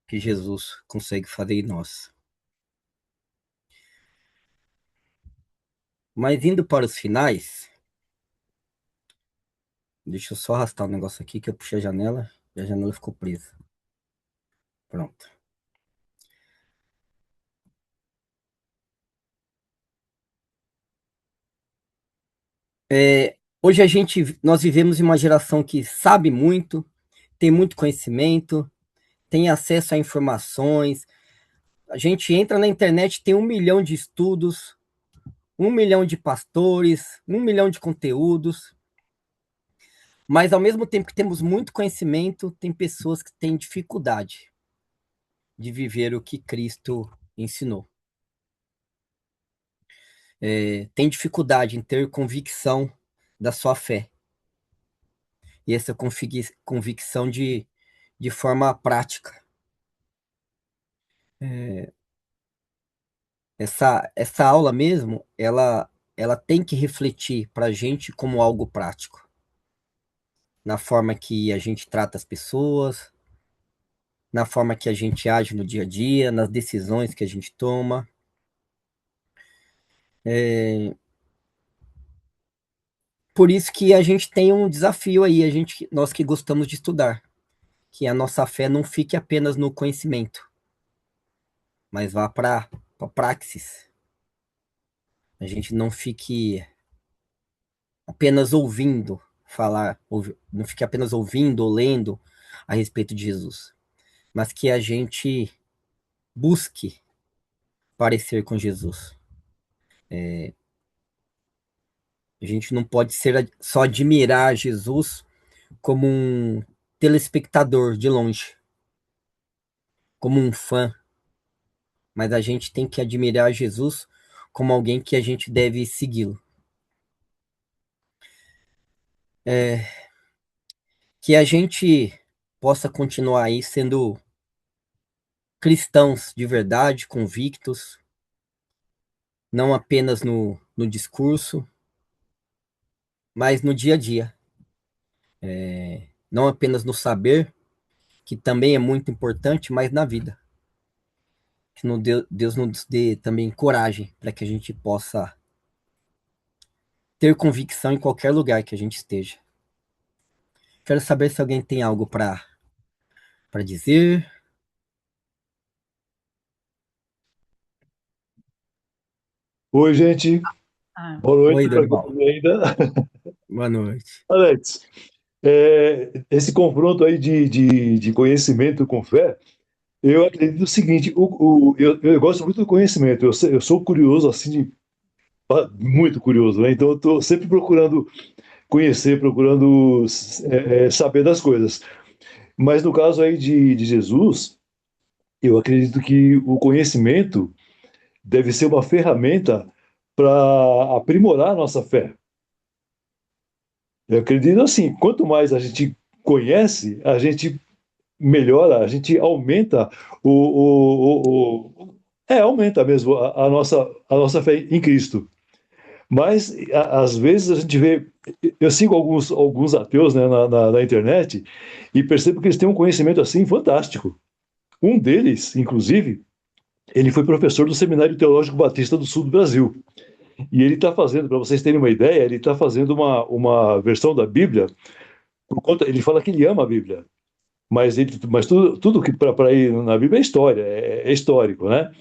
Que Jesus consegue fazer em nós. Mas indo para os finais, deixa eu só arrastar o negócio aqui que eu puxei a janela e a janela ficou presa. Pronto. Hoje nós vivemos em uma geração que sabe muito, tem muito conhecimento, tem acesso a informações. A gente entra na internet, tem 1 milhão de estudos, 1 milhão de pastores, 1 milhão de conteúdos. Mas ao mesmo tempo que temos muito conhecimento, tem pessoas que têm dificuldade de viver o que Cristo ensinou. Tem dificuldade em ter convicção da sua fé. E essa convicção de forma prática. Essa aula mesmo, ela ela tem que refletir para a gente como algo prático, na forma que a gente trata as pessoas, na forma que a gente age no dia a dia, nas decisões que a gente toma. Por isso que a gente tem um desafio aí, nós que gostamos de estudar, que a nossa fé não fique apenas no conhecimento, mas vá para a praxis. A gente não fique apenas ouvindo falar, não fique apenas ouvindo ou lendo a respeito de Jesus, mas que a gente busque parecer com Jesus. A gente não pode só admirar Jesus como um telespectador de longe, como um fã, mas a gente tem que admirar Jesus como alguém que a gente deve segui-lo. Que a gente possa continuar aí sendo cristãos de verdade, convictos, não apenas no discurso, mas no dia a dia. Não apenas no saber, que também é muito importante, mas na vida. Que Deus nos dê também coragem para que a gente possa ter convicção em qualquer lugar que a gente esteja. Quero saber se alguém tem algo para dizer. Oi, gente. Ah, Boa noite Oi, para quem Dorival. está me ainda. Boa noite. Alex, esse confronto aí de conhecimento com fé, eu acredito o seguinte, eu gosto muito do conhecimento, eu sou curioso, assim, muito curioso, né? Então eu estou sempre procurando conhecer, procurando saber das coisas. Mas no caso aí de Jesus, eu acredito que o conhecimento deve ser uma ferramenta para aprimorar a nossa fé. Eu acredito assim, quanto mais a gente conhece, a gente melhora, a gente aumenta aumenta mesmo a nossa fé em Cristo. Mas às vezes a gente vê, eu sigo alguns ateus, né, na internet e percebo que eles têm um conhecimento assim fantástico. Um deles, inclusive, ele foi professor do Seminário Teológico Batista do Sul do Brasil. E ele está fazendo, para vocês terem uma ideia, ele está fazendo uma versão da Bíblia por conta, ele fala que ele ama a Bíblia, mas tudo que para ir na Bíblia é história, é histórico, né?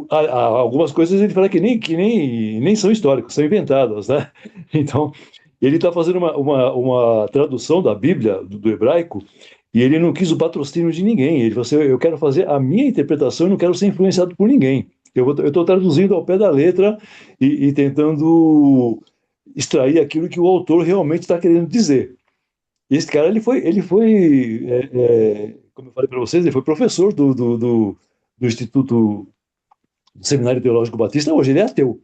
Algumas coisas ele fala que nem são históricas, são inventadas, né? Então, ele está fazendo uma tradução da Bíblia, do hebraico, e ele não quis o patrocínio de ninguém. Ele falou assim, eu quero fazer a minha interpretação e não quero ser influenciado por ninguém. Eu estou traduzindo ao pé da letra e tentando extrair aquilo que o autor realmente está querendo dizer. Esse cara, como eu falei para vocês, ele foi professor do Instituto do Seminário Teológico Batista, hoje ele é ateu.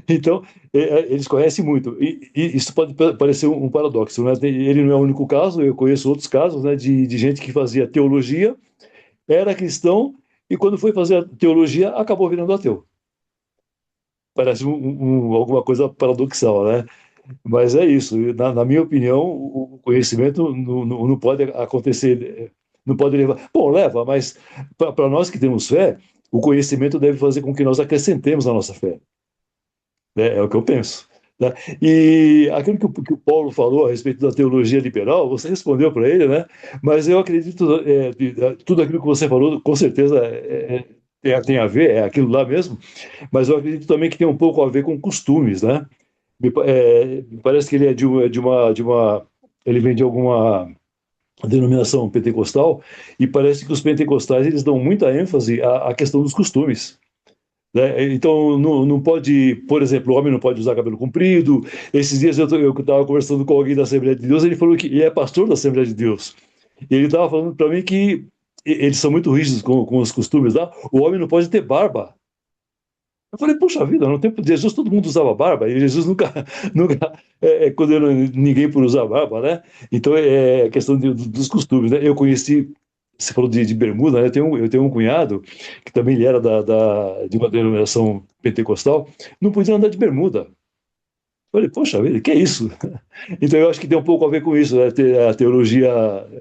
Então, eles conhecem muito. E isso pode parecer um paradoxo, né? Ele não é o único caso, eu conheço outros casos, né, de gente que fazia teologia, era cristão, e quando foi fazer a teologia, acabou virando ateu. Parece alguma coisa paradoxal, né? Mas é isso. Na minha opinião, o conhecimento não pode acontecer, não pode levar. Bom, leva, mas para nós que temos fé, o conhecimento deve fazer com que nós acrescentemos a nossa fé. Né? É o que eu penso. Né? E aquilo que o Paulo falou a respeito da teologia liberal, você respondeu para ele, né? Mas eu acredito, tudo aquilo que você falou, com certeza tem a ver, é aquilo lá mesmo, mas eu acredito também que tem um pouco a ver com costumes, né? Me parece que ele é ele vem de alguma denominação pentecostal e parece que os pentecostais eles dão muita ênfase à questão dos costumes. Né? Então, não pode, por exemplo, o homem não pode usar cabelo comprido. Esses dias eu estava conversando com alguém da Assembleia de Deus, ele falou que ele é pastor da Assembleia de Deus. E ele estava falando para mim que eles são muito rígidos com os costumes lá. O homem não pode ter barba. Eu falei, puxa vida, no tempo de Jesus todo mundo usava barba, e Jesus nunca condenou ninguém por usar barba, né? Então é questão dos costumes, né? Eu conheci você falou de bermuda, né? Eu tenho um cunhado que também ele era de uma denominação pentecostal, não podia andar de bermuda. Eu falei, poxa vida, que é isso? Então eu acho que tem um pouco a ver com isso, né? A teologia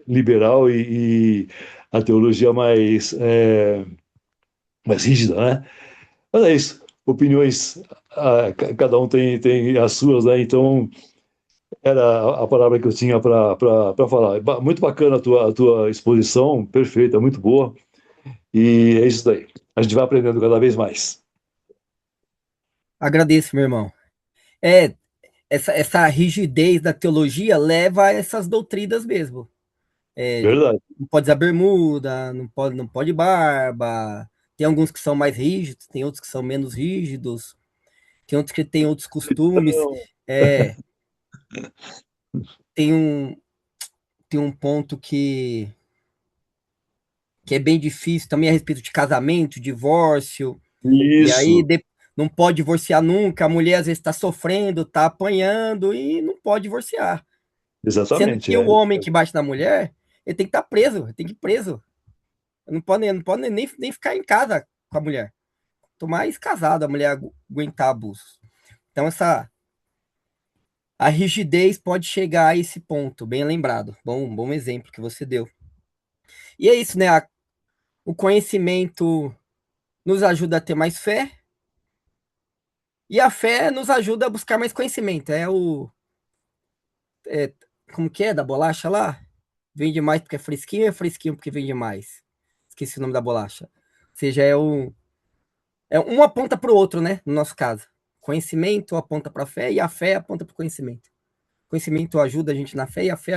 liberal e a teologia mais rígida, né? Mas é isso. Opiniões, cada um tem as suas, né? Então era a palavra que eu tinha para falar. Muito bacana a tua exposição, perfeita, muito boa. E é isso daí. A gente vai aprendendo cada vez mais. Agradeço, meu irmão. É, essa rigidez da teologia leva a essas doutrinas mesmo. Verdade. Não pode usar bermuda, não pode barba. Tem alguns que são mais rígidos, tem outros que são menos rígidos, tem outros que têm outros costumes. Então, É, tem um, tem um ponto que é bem difícil também a respeito de casamento, divórcio. E aí isso, não pode divorciar nunca. A mulher às vezes está sofrendo, está apanhando e não pode divorciar. Sendo exatamente. que o homem que bate na mulher, ele tem que estar preso, ele tem que ir preso. Não pode nem ficar em casa com a mulher. Tô mais casado, a mulher aguentar abuso. Então, a rigidez pode chegar a esse ponto, bem lembrado. Bom exemplo que você deu. E é isso, né? O conhecimento nos ajuda a ter mais fé, e a fé nos ajuda a buscar mais conhecimento. É, como que é, da bolacha lá? Vende mais porque é fresquinho porque vende mais? Esqueci o nome da bolacha. Ou seja, um aponta para o outro, né? No nosso caso. Conhecimento aponta para a fé e a fé aponta para o conhecimento. Conhecimento ajuda a gente na fé e a fé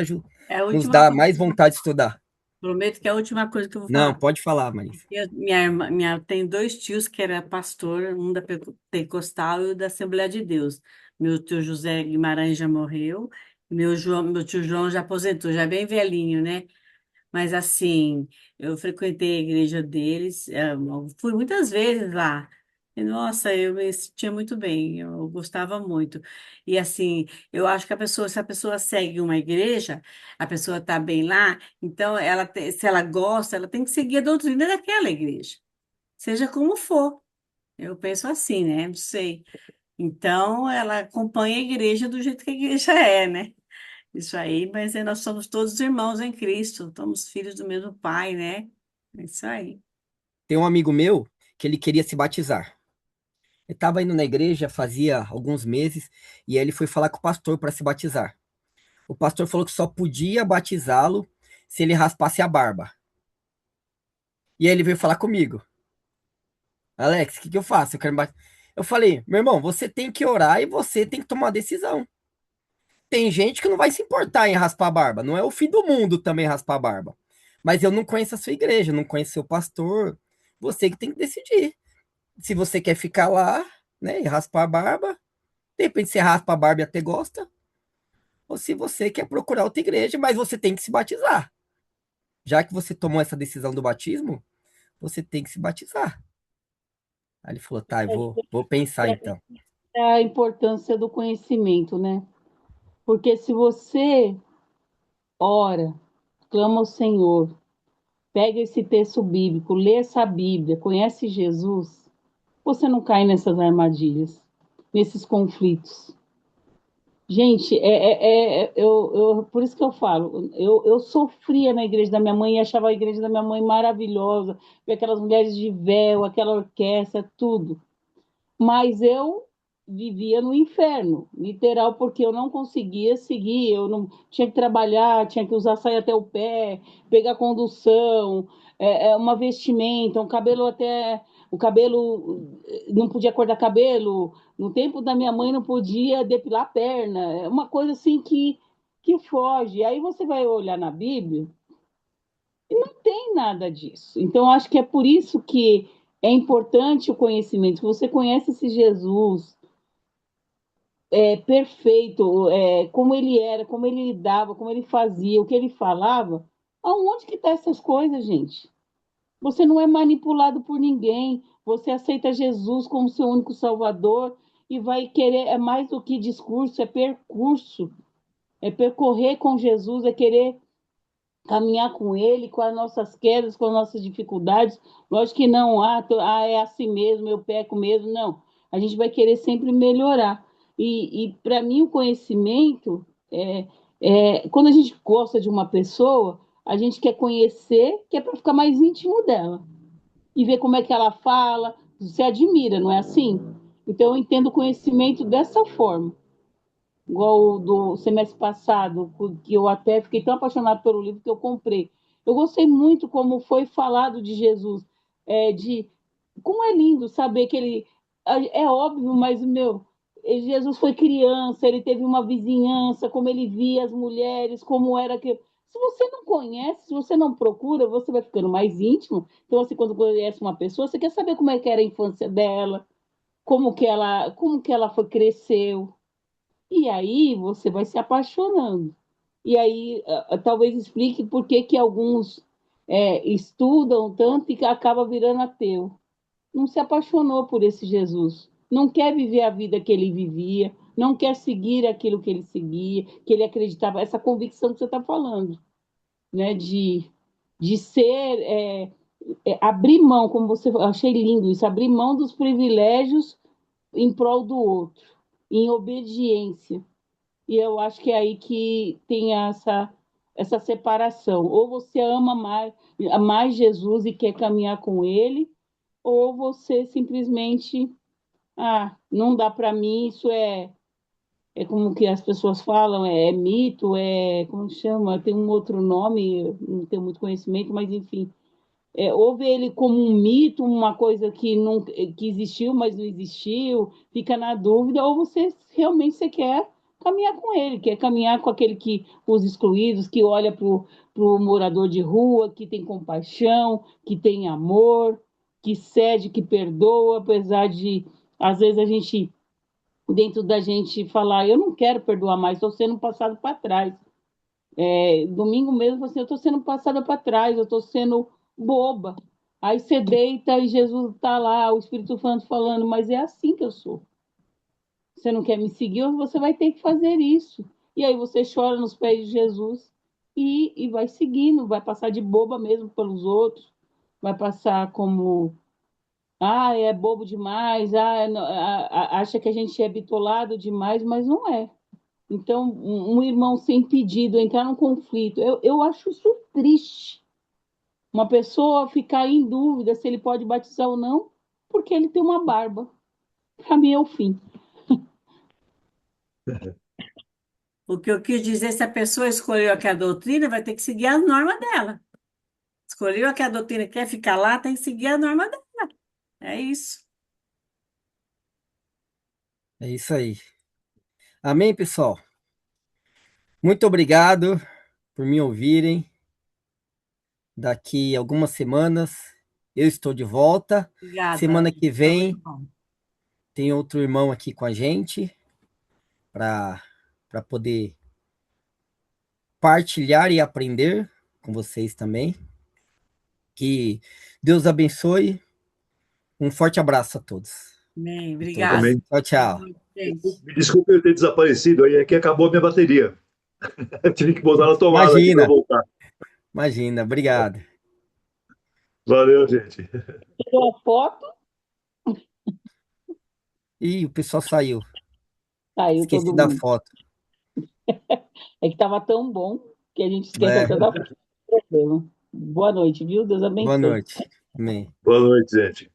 É a nos última dá coisa, mais vontade de estudar. prometo que é a última coisa que eu vou Não, falar. pode falar, Marisa. Tem dois tios que era pastor, um da Pentecostal e o da Assembleia de Deus. Meu tio José Guimarães já morreu, meu tio João já aposentou, já é bem velhinho, né? Mas assim, eu frequentei a igreja deles, eu fui muitas vezes lá. E, nossa, eu me sentia muito bem, eu gostava muito. E assim, eu acho que se a pessoa segue uma igreja, a pessoa está bem lá, então se ela gosta, ela tem que seguir a doutrina daquela igreja, seja como for. Eu penso assim, né? Não sei. Então, ela acompanha a igreja do jeito que a igreja é, né? Isso aí, mas nós somos todos irmãos em Cristo, somos filhos do mesmo Pai, né? É isso aí. Tem um amigo meu que ele queria se batizar. Ele estava indo na igreja fazia alguns meses e aí ele foi falar com o pastor para se batizar. O pastor falou que só podia batizá-lo se ele raspasse a barba. E aí ele veio falar comigo. Alex, o que eu faço? Eu falei, meu irmão, você tem que orar e você tem que tomar uma decisão. Tem gente que não vai se importar em raspar a barba. Não é o fim do mundo também raspar a barba. Mas eu não conheço a sua igreja, não conheço seu pastor. Você que tem que decidir. Se você quer ficar lá, né, e raspar a barba, de repente você raspa a barba e até gosta. Ou se você quer procurar outra igreja, mas você tem que se batizar. Já que você tomou essa decisão do batismo, você tem que se batizar. Aí ele falou, tá, eu vou pensar então. É a importância do conhecimento, né? Porque se você ora, clama ao Senhor, pega esse texto bíblico, lê essa Bíblia, conhece Jesus, você não cai nessas armadilhas, nesses conflitos. Gente, por isso que eu falo, eu sofria na igreja da minha mãe e achava a igreja da minha mãe maravilhosa, ver aquelas mulheres de véu, aquela orquestra, tudo. Mas eu vivia no inferno, literal, porque eu não conseguia seguir, eu não tinha que trabalhar, tinha que usar saia até o pé, pegar condução, uma vestimenta, um cabelo até o cabelo não podia cortar cabelo, no tempo da minha mãe não podia depilar a perna, é uma coisa assim que foge. Aí você vai olhar na Bíblia e não tem nada disso. Então, acho que é por isso que é importante o conhecimento. Se você conhece esse Jesus perfeito, como ele era, como ele lidava, como ele fazia, o que ele falava, aonde que estão essas coisas, gente? Você não é manipulado por ninguém. Você aceita Jesus como seu único Salvador e vai querer, é mais do que discurso, é percurso. É percorrer com Jesus, é querer caminhar com ele, com as nossas quedas, com as nossas dificuldades. Lógico que não, é assim mesmo, eu peco mesmo, não. A gente vai querer sempre melhorar. E para mim, o conhecimento quando a gente gosta de uma pessoa, a gente quer conhecer, que é para ficar mais íntimo dela e ver como é que ela fala, você admira, não é assim? Então, eu entendo o conhecimento dessa forma igual o do semestre passado, que eu até fiquei tão apaixonado pelo livro que eu comprei. Eu gostei muito como foi falado de Jesus, de como é lindo saber que ele é óbvio, mas meu, Jesus foi criança, ele teve uma vizinhança, como ele via as mulheres, como era que se você não conhece, se você não procura, você vai ficando mais íntimo. Então, assim, quando conhece uma pessoa, você quer saber como é que era a infância dela, como que ela foi cresceu, e aí você vai se apaixonando. E aí talvez explique por que, que alguns estudam tanto e que acaba virando ateu. Não se apaixonou por esse Jesus. Não quer viver a vida que ele vivia, não quer seguir aquilo que ele seguia, que ele acreditava, essa convicção que você está falando, né? De ser, abrir mão, como você achei lindo isso, abrir mão dos privilégios em prol do outro, em obediência. E eu acho que é aí que tem essa separação. Ou você ama mais Jesus e quer caminhar com ele, ou você simplesmente, não dá para mim, isso é como que as pessoas falam, é mito, como chama? Tem um outro nome, não tenho muito conhecimento, mas enfim, ou vê ele como um mito, uma coisa que, não, que existiu, mas não existiu, fica na dúvida, ou você realmente você quer caminhar com ele, quer caminhar com aquele que, os excluídos, que olha para o morador de rua, que tem compaixão, que tem amor, que cede, que perdoa, apesar de, às vezes, a gente, dentro da gente, falar, eu não quero perdoar mais, estou sendo passado para trás. Domingo mesmo, assim, eu estou sendo passada para trás, eu estou sendo boba. Aí você deita e Jesus está lá, o Espírito Santo falando, mas é assim que eu sou. Você não quer me seguir, você vai ter que fazer isso. E aí você chora nos pés de Jesus e vai seguindo, vai passar de boba mesmo pelos outros, vai passar como, é bobo demais, acha que a gente é bitolado demais, mas não é. Então, um irmão sem pedido, entrar num conflito, eu acho isso triste. Uma pessoa ficar em dúvida se ele pode batizar ou não, porque ele tem uma barba. Para mim é o fim. O que eu quis dizer, se a pessoa escolheu aqui a doutrina, vai ter que seguir as normas dela. Escolheu aqui a doutrina, quer ficar lá, tem que seguir a norma dela. É isso. É isso aí. Amém, pessoal? Muito obrigado por me ouvirem. Daqui algumas semanas eu estou de volta. Obrigada. Semana que Foi muito vem bom. tem outro irmão aqui com a gente para poder partilhar e aprender com vocês também. Que Deus abençoe. Um forte abraço a todos Bem, e todas. obrigada. Amém. Tchau, Boa tchau. noite, gente. Me desculpe eu ter desaparecido aí, é que acabou a minha bateria. Eu tive que botar na tomada aqui para Imagina, voltar. imagina. Obrigado. Valeu, gente. Tirou a foto, Ih, o pessoal saiu. saiu Esqueci todo da mundo. foto. É que estava tão bom que a gente esquece É, até da foto. Boa noite, viu? Deus boa abençoe. noite. Amém. Boa noite, gente.